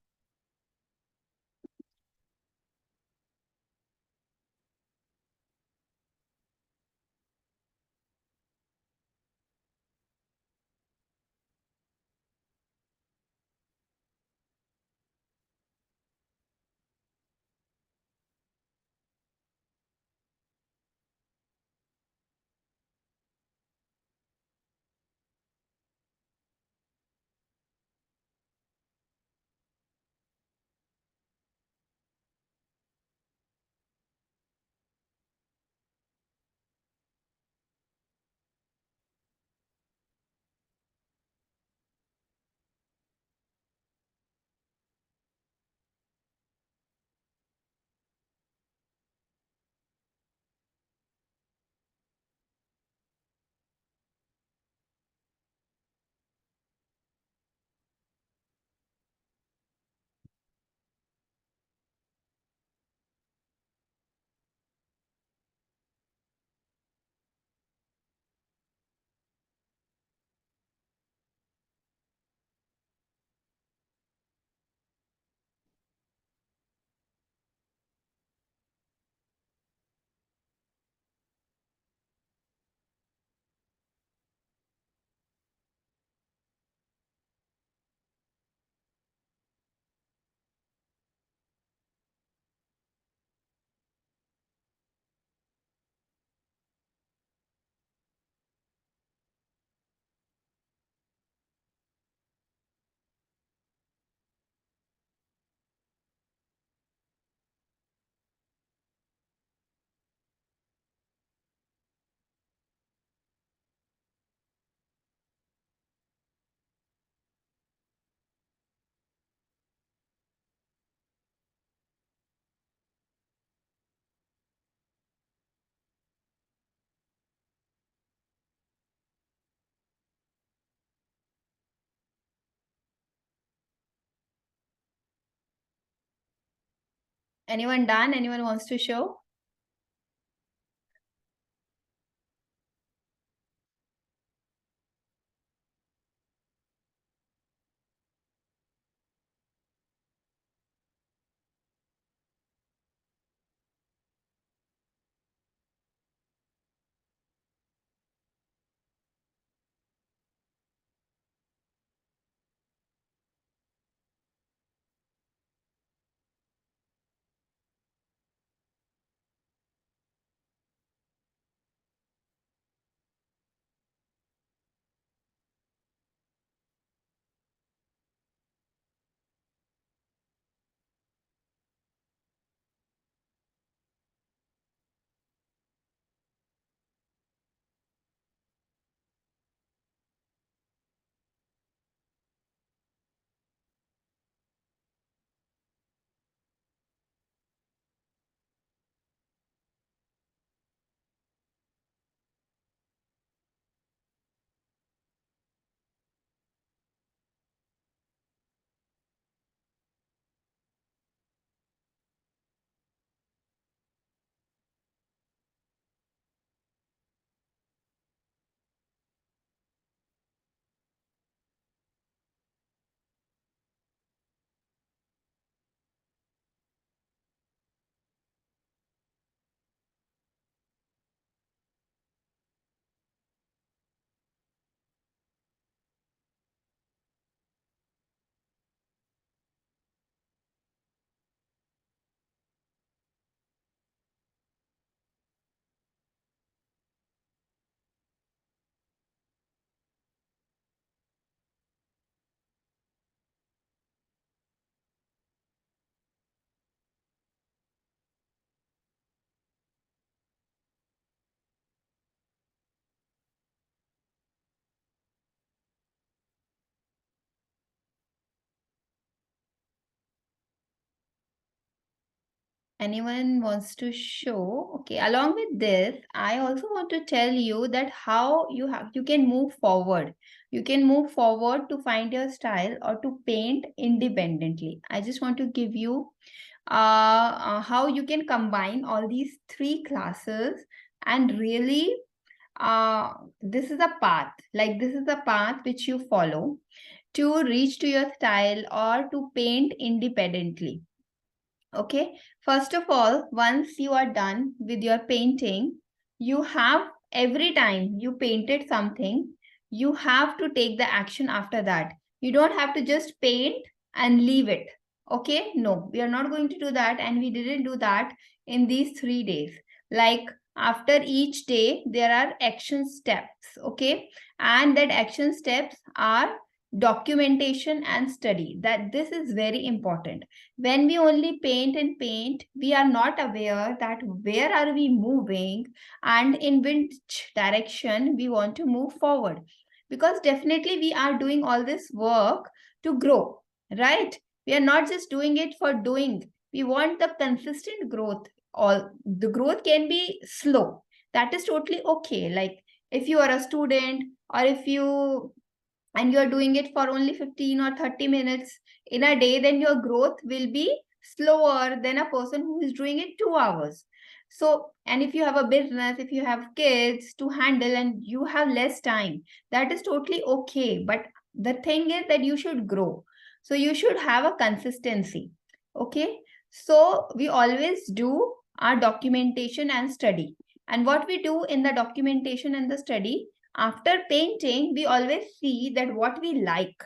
Anyone done? Anyone wants to show? Anyone wants to show? Okay, along with this, I also want to tell you that how you can move forward. You can move forward to find your style or to paint independently. I just want to give you how you can combine all these three classes and really this is a path, like this is a path which you follow to reach to your style or to paint independently. Okay, first of all, once you are done with your painting, you have every time you painted something, you have to take the action after that. You don't have to just paint and leave it. Okay, no, we are not going to do that, and we didn't do that in these 3 days. Like after each day, there are action steps. Okay, and that action steps are documentation and study. That this is very important. When we only paint and paint, we are not aware that where are we moving and in which direction we want to move forward. Because definitely we are doing all this work to grow, right? We are not just doing it for doing. We want the consistent growth. All the growth can be slow. That is totally okay. Like if you are a student or if you and you're doing it for only 15 or 30 minutes in a day, then your growth will be slower than a person who is doing it 2 hours. So, and if you have a business, if you have kids to handle and you have less time, that is totally okay. But the thing is that you should grow. So, you should have a consistency. Okay. So, we always do our documentation and study. And what we do in the documentation and the study, after painting, we always see that what we like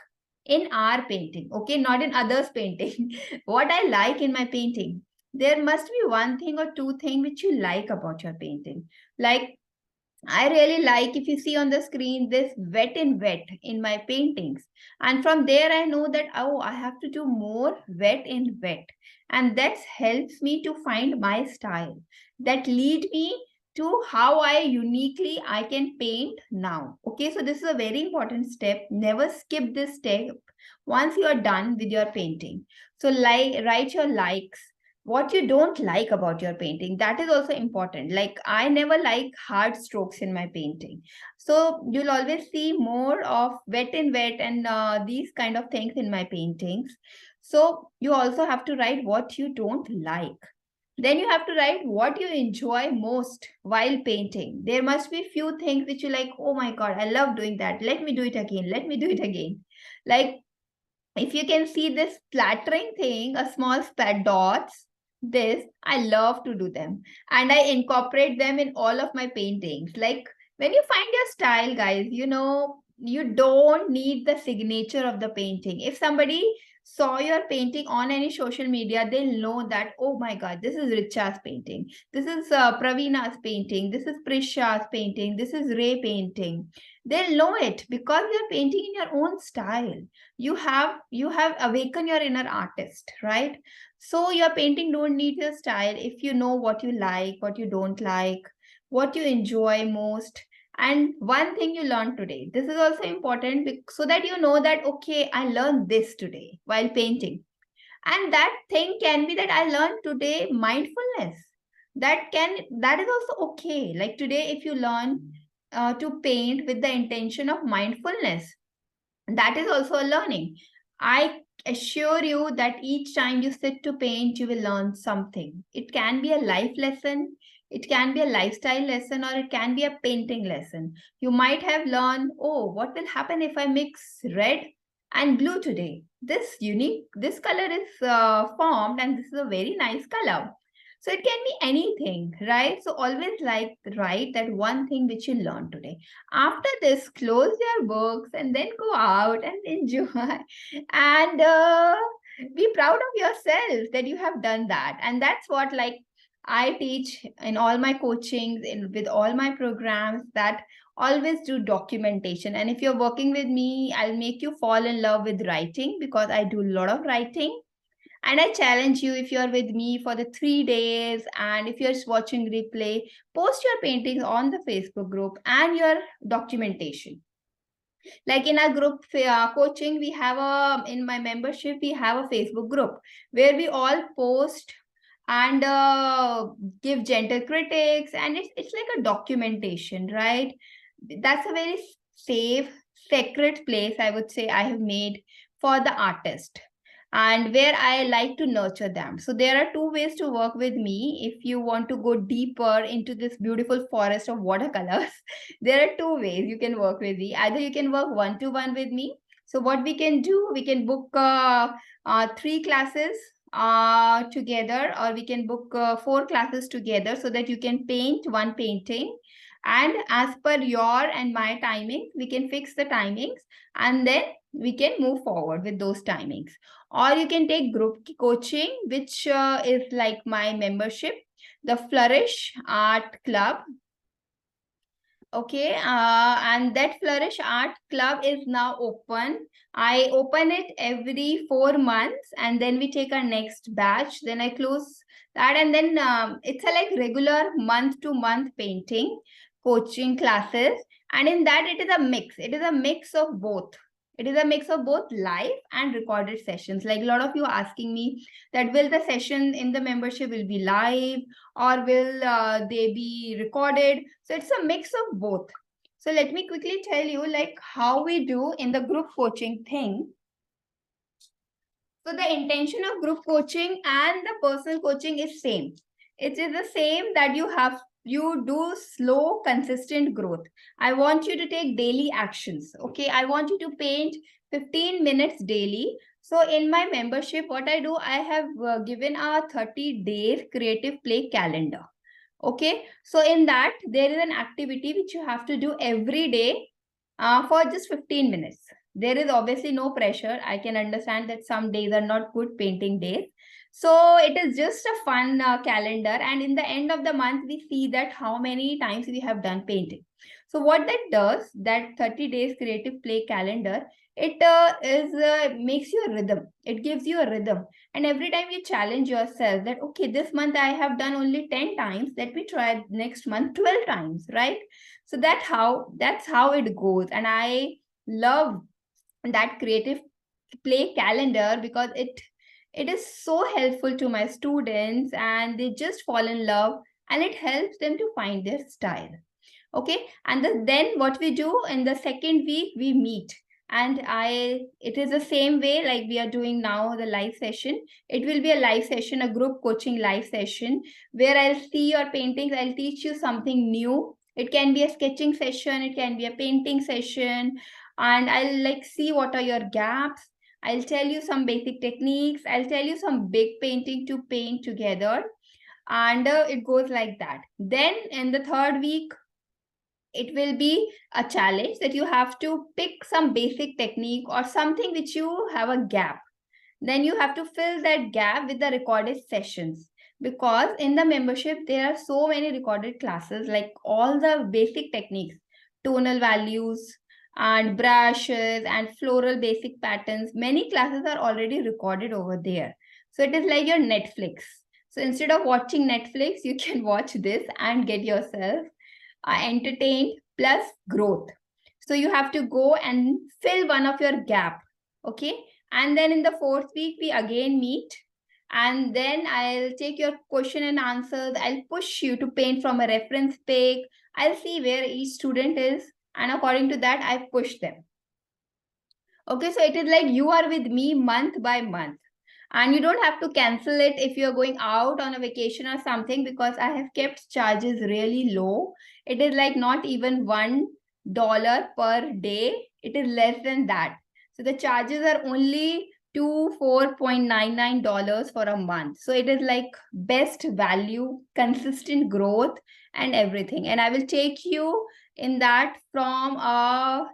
in our painting, okay, not in others' painting. What I like in my painting. There must be one thing or two things which you like about your painting. Like I really like, if you see on the screen, this wet in wet in my paintings. And from there, I know that, oh, I have to do more wet in wet. And that helps me to find my style. That lead me to how I can paint now. Okay, so this is a very important step. Never skip this step once you are done with your painting. So like write your likes, what you don't like about your painting. That is also important. Like I never like hard strokes in my painting, so you'll always see more of wet and wet and these kind of things in my paintings. So you also have to write what you don't like. Then you have to write what you enjoy most while painting. There must be few things which you like, oh my God, I love doing that. Let me do it again. Let me do it again. Like if you can see this splattering thing, a small spat dots, this, I love to do them. And I incorporate them in all of my paintings. Like when you find your style, guys, you don't need the signature of the painting. If somebody saw your painting on any social media, they'll know that, oh my God, this is Richa's painting. This is Praveena's painting. This is Prisha's painting. This is Ray painting. They'll know it because you're painting in your own style. You have awakened your inner artist, right? So your painting don't need your style if you know what you like, what you don't like, what you enjoy most. And one thing you learned today, this is also important so that you know that, okay, I learned this today while painting. And that thing can be that I learned today mindfulness. That is also okay. Like today, if you learn to paint with the intention of mindfulness, that is also a learning. I assure you that each time you sit to paint, you will learn something. It can be a life lesson, it can be a lifestyle lesson, or it can be a painting lesson. You might have learned, oh, what will happen if I mix red and blue today? This color is formed, and this is a very nice color. So it can be anything, right? So always like write that one thing which you learned today. After this, close your books and then go out and enjoy and be proud of yourself that you have done that. And that's what like I teach in all my coachings, with all my programs, that always do documentation. And if you're working with me, I'll make you fall in love with writing because I do a lot of writing. And I challenge you, if you're with me for the 3 days and if you're watching replay, post your paintings on the Facebook group and your documentation. Like in our group coaching, we have in my membership, we have a Facebook group where we all post and give gentle critics, and it's like a documentation, right? That's a very safe, sacred place, I would say, I have made for the artist, and where I like to nurture them. So there are two ways to work with me. If you want to go deeper into this beautiful forest of watercolors, there are two ways you can work with me. Either you can work one-to-one with me. So what we can do, we can book 3 classes together, or we can book 4 classes together so that you can paint one painting. And as per your and my timings, we can fix the timings, and then we can move forward with those timings. Or you can take group coaching, which is like my membership, the Flourish Art Club. Okay, and that Flourish Art Club is now open. I open it every 4 months, and then we take our next batch. Then I close that, and then it's a like regular month-to-month painting coaching classes. And in that, it is a mix. It is a mix of both. It is a mix of both live and recorded sessions. Like a lot of you asking me that will the session in the membership will be live, or will they be recorded? So it's a mix of both. So let me quickly tell you like how we do in the group coaching thing. So the intention of group coaching and the personal coaching is same. It is the same that you do slow, consistent growth. I want you to take daily actions. Okay, I want you to paint 15 minutes daily. So in my membership, what I do, I have given a 30 days creative play calendar. Okay, so in that, there is an activity which you have to do every day for just 15 minutes. There is obviously no pressure. I can understand that some days are not good painting days. So it is just a fun calendar. And in the end of the month, we see that how many times we have done painting. So what that does, that 30 days creative play calendar, it makes you a rhythm. It gives you a rhythm. And every time you challenge yourself that, okay, this month I have done only 10 times, let me try next month 12 times, right? So that's how it goes. And I love that creative play calendar because it is so helpful to my students, and they just fall in love, and it helps them to find their style. Okay, and then what we do in the second week, we meet and it is the same way like we are doing now the live session. It will be a live session, a group coaching live session, where I'll see your paintings. I'll teach you something new. It can be a sketching session, it can be a painting session, and I'll like see what are your gaps. I'll tell you some basic techniques. I'll tell you some big painting to paint together, and it goes like that. Then in the third week, it will be a challenge that you have to pick some basic technique or something which you have a gap. Then you have to fill that gap with the recorded sessions, because in the membership there are so many recorded classes, like all the basic techniques, tonal values and brushes and floral basic patterns. Many classes are already recorded over there, so it is like your Netflix. So instead of watching Netflix, you can watch this and get yourself entertained plus growth. So you have to go and fill one of your gap. Okay, and then in the fourth week we again meet, and then I'll take your question and answers. I'll push you to paint from a reference pic. I'll see where each student is, and according to that I push them. Okay, so it is like you are with me month by month, and you don't have to cancel it if you're going out on a vacation or something, because I have kept charges really low. It is like not even $1 per day. It is less than that. So the charges are only $4.99 for a month. So it is like best value, consistent growth, and everything. And I will take you in that from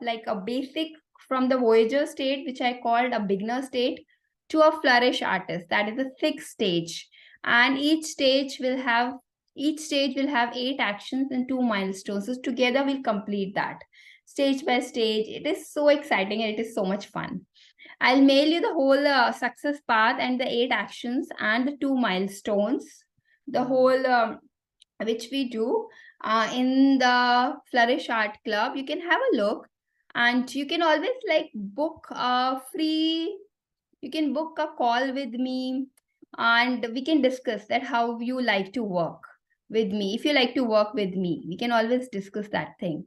like a basic, from the Voyager state, which I called a beginner state, to a flourish artist. That is the sixth stage. And each stage will have 8 actions and 2 milestones. So together we'll complete that stage by stage. It is so exciting and it is so much fun. I'll mail you the whole success path and the 8 actions and the 2 milestones, the whole which we do in the Flourish Art Club. You can have a look, and you can always like book a free, you can book a call with me, and we can discuss that how you like to work with me. If you like to work with me, we can always discuss that thing.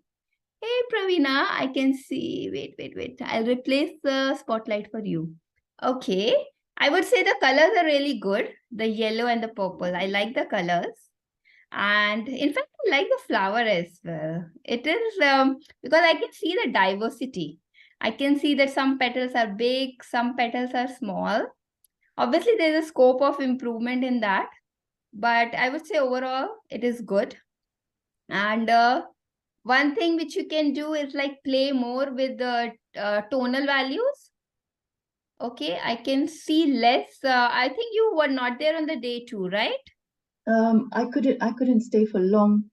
Hey Pravina, I can see. Wait. I'll replace the spotlight for you. Okay. I would say the colors are really good. The yellow and the purple. I like the colors. And in fact, I like the flower as well. It is because I can see the diversity. I can see that some petals are big, some petals are small. Obviously, there's a scope of improvement in that, but I would say overall it is good. And one thing which you can do is like play more with the tonal values. Okay, I can see less. I think you were not there on the day 2, right? I couldn't stay for long,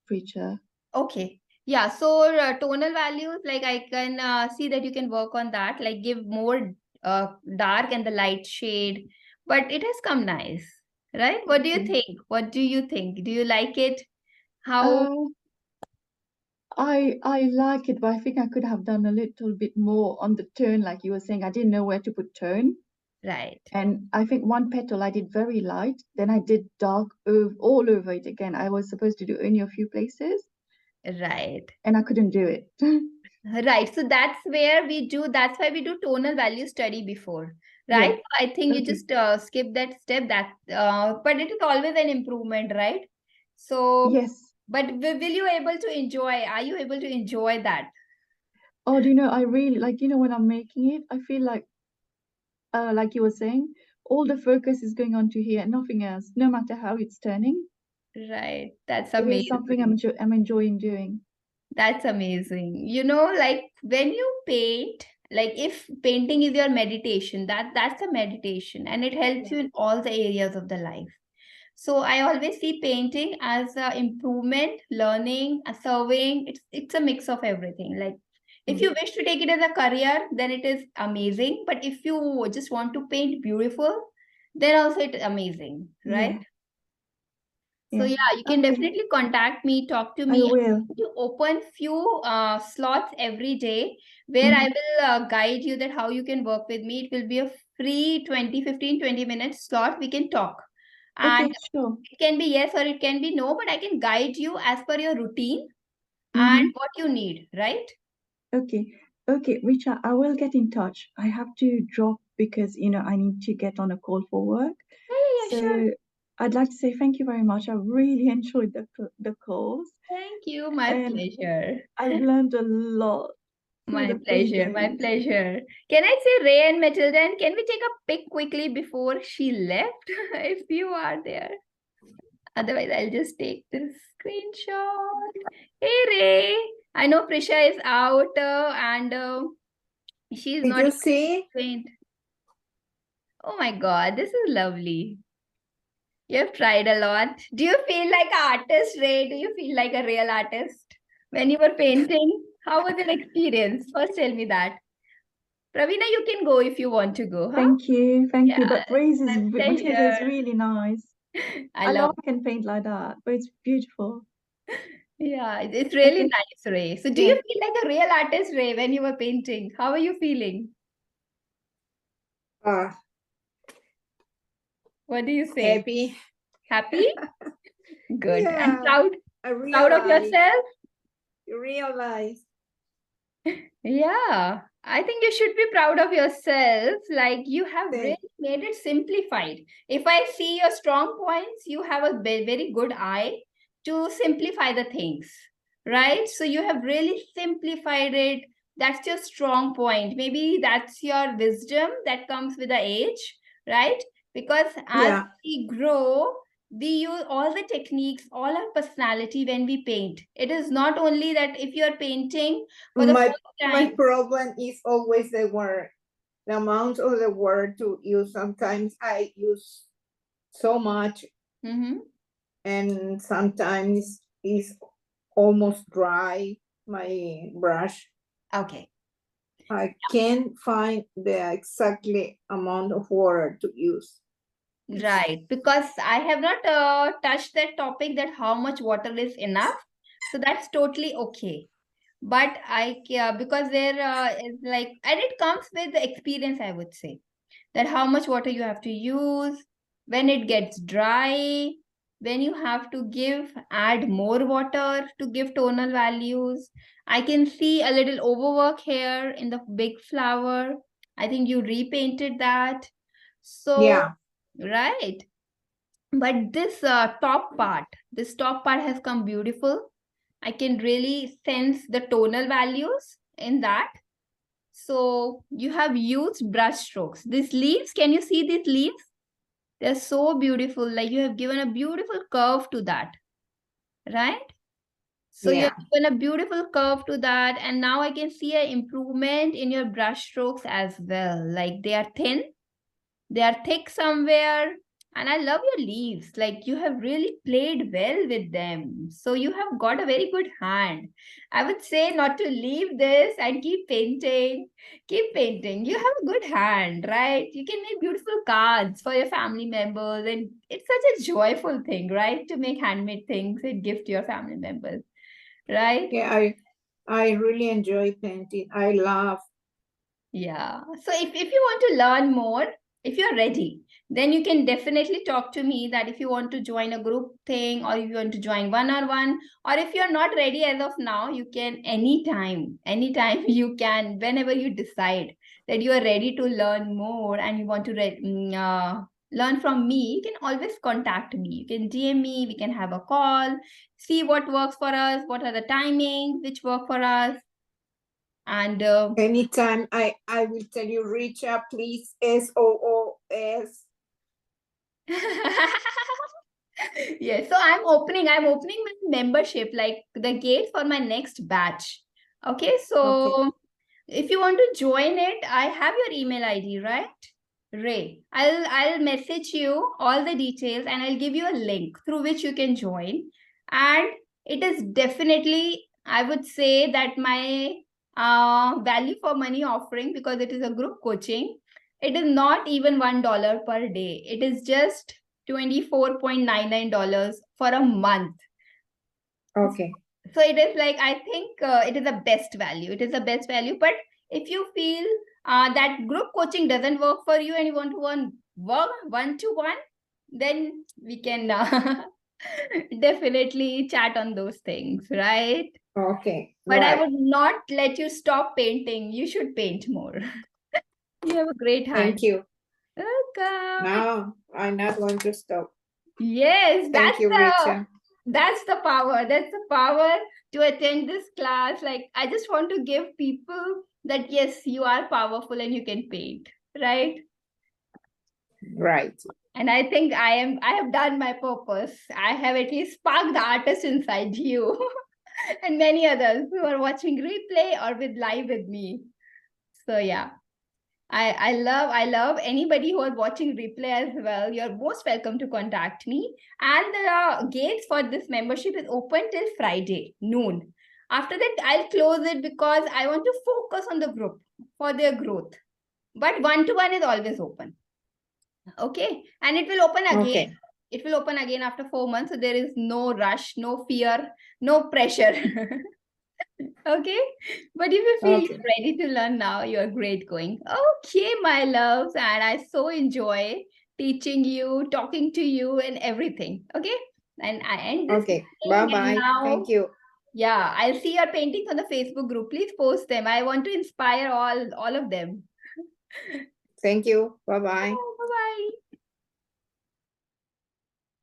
preacher. Okay. Yeah, so tonal values, like I can see that you can work on that, like give more dark and the light shade, but it has come nice, right? What do you Okay. think? What do you think? Do you like it? How? Uh, I like it, but I think I could have done a little bit more on the tone, like you were saying. I didn't know where to put tone. Right. And I think one petal I did very light, then I did dark all over it again. I was supposed to do only a few places, Right. and I couldn't do it. Right. So that's where we do, that's why we do tonal value study before, right? Yeah. I think you Okay. just skip that step, that but it is always an improvement, right? So, Yes. but will you able to enjoy, are you able to enjoy that? Oh, do you know, I really like, when I'm making it, I feel like you were saying, all the focus is going on to here and nothing else, no matter how it's turning. Right. That's It is something amazing. I'm enjoying doing. That's amazing. You know, like when you paint, like if painting is your meditation, that's a meditation, and it helps you in all the areas of the life. So I always see painting as a improvement, learning, a serving. It's a mix of everything. Like if you wish to take it as a career, then it is amazing. But if you just want to paint beautiful, then also it's amazing, right? Yeah. So Yeah. yeah, you can Okay. definitely contact me, talk to I me. will. You open few slots every day where I will guide you that how you can work with me. It will be a free 20 minute slot. We can talk. And Okay, sure. it can be yes or it can be no, but I can guide you as per your routine and Mm-hmm. what you need, right? Okay. Okay, Richa, I will get in touch. I have to drop because, I need to get on a call for work. Yeah, So sure. I'd like to say thank you very much. I really enjoyed the calls, Thank you. My and pleasure. I've learned a lot through My the free pleasure. My games. pleasure. Can I say Ray and Matilda? And can we take a pic quickly before she left? If you are there. Otherwise, I'll just take this screenshot. Hey, Ray. I know Prisha is out and she's Did not you see? trained. Oh my God, this is lovely. You have tried a lot. Do you feel like an artist, Ray? Do you feel like a real artist when you were painting? How was your experience? First, tell me that. Pravina, you can go if you want to go, huh? Thank you, thank you. Yeah, But Matilda pleasure. is really nice. I I love. love I can paint like that, but it's beautiful. Yeah, it's really Okay. nice, Ray. So, do Yeah. you feel like a real artist, Ray, when you were painting? How are you feeling? Uh, What do you say? happy. Happy? Good. And Yeah. proud? I Proud of realize. yourself? You realize. Yeah, I think you should be proud of yourself. Like you have really Thank made it simplified. If I see your strong points, you have a very good eye to simplify the things, right? So you have really simplified it. That's your strong point. Maybe that's your wisdom that comes with the age, right? Because as Yeah. we grow, we use all the techniques, all our personality when we paint. It is not only that if you are painting for the My first my time. problem is always the word. The amount of the word to use. Sometimes I use so much, Mm-hmm. and sometimes it's almost dry, my brush. Okay. I can't find the exactly amount of water to use. Right. Because I have not touched that topic that how much water is enough. So that's totally okay. But because there is like, and it comes with the experience, I would say. That how much water you have to use, when it gets dry, when you have to add more water to give tonal values. I can see a little overwork here in the big flower. I think you repainted that. So, Yeah. right. But this top part has come beautiful. I can really sense the tonal values in that. So you have used brush strokes. These leaves, can you see these leaves? They're so beautiful. Like you have given a beautiful curve to that, right? So you have Yeah. given a beautiful curve to that. And now I can see an improvement in your brush strokes as well. Like they are thin, they are thick somewhere. And I love your leaves. Like you have really played well with them. So you have got a very good hand. I would say not to leave this and keep painting. Keep painting. You have a good hand, right? You can make beautiful cards for your family members. And it's such a joyful thing, right? To make handmade things and gift your family members, right? Yeah, I really enjoy painting. I love. Yeah. So if you want to learn more, if you're ready, then you can definitely talk to me that if you want to join a group thing or if you want to join one-on-one, or if you're not ready as of now, you can anytime you can, whenever you decide that you are ready to learn more and you want to learn from me, you can always contact me. You can DM me, we can have a call, see what works for us, what are the timings which work for us. And Anytime I will tell you, Richa, please, SOOS. Yes, so I'm opening my membership, like the gate for my next batch. Okay, Okay. so if you want to join it, I have your email ID, right? Ray. I'll message you all the details and I'll give you a link through which you can join. And it is definitely, I would say that my value for money offering, because it is a group coaching. It is not even $1 per day. It is just $24.99 for a month. Okay. So it is like, I think it is the best value. It is the best value. But if you feel that group coaching doesn't work for you and you want to work one to one, then we can Definitely chat on those things, right? Okay, But I right. would not let you stop painting. You should paint more. You have a great hand. Thank you. Welcome. No, I'm not going to stop. Yes, Thank you, Richa. that's the power. That's the power to attend this class. Like, I just want to give people that yes, you are powerful and you can paint, right? Right. And I think I have done my purpose. I have at least sparked the artist inside you and many others who are watching replay or live with me. So yeah. I love anybody who is watching replay as well. You're most welcome to contact me. And the gates for this membership is open till Friday noon. After that, I'll close it because I want to focus on the group for their growth. But one-to-one is always open. Okay. And it will open again. Okay. It will open again after 4 months. So there is no rush, no fear, no pressure. Okay. But if you feel Okay. you're ready to learn now, you're great going. Okay, my loves. And I so enjoy teaching you, talking to you, and everything. Okay. And I end this. Okay. meeting, and Bye-bye. now, Thank you. yeah, I'll see your paintings on the Facebook group. Please post them. I want to inspire all of them. Thank you. Bye-bye.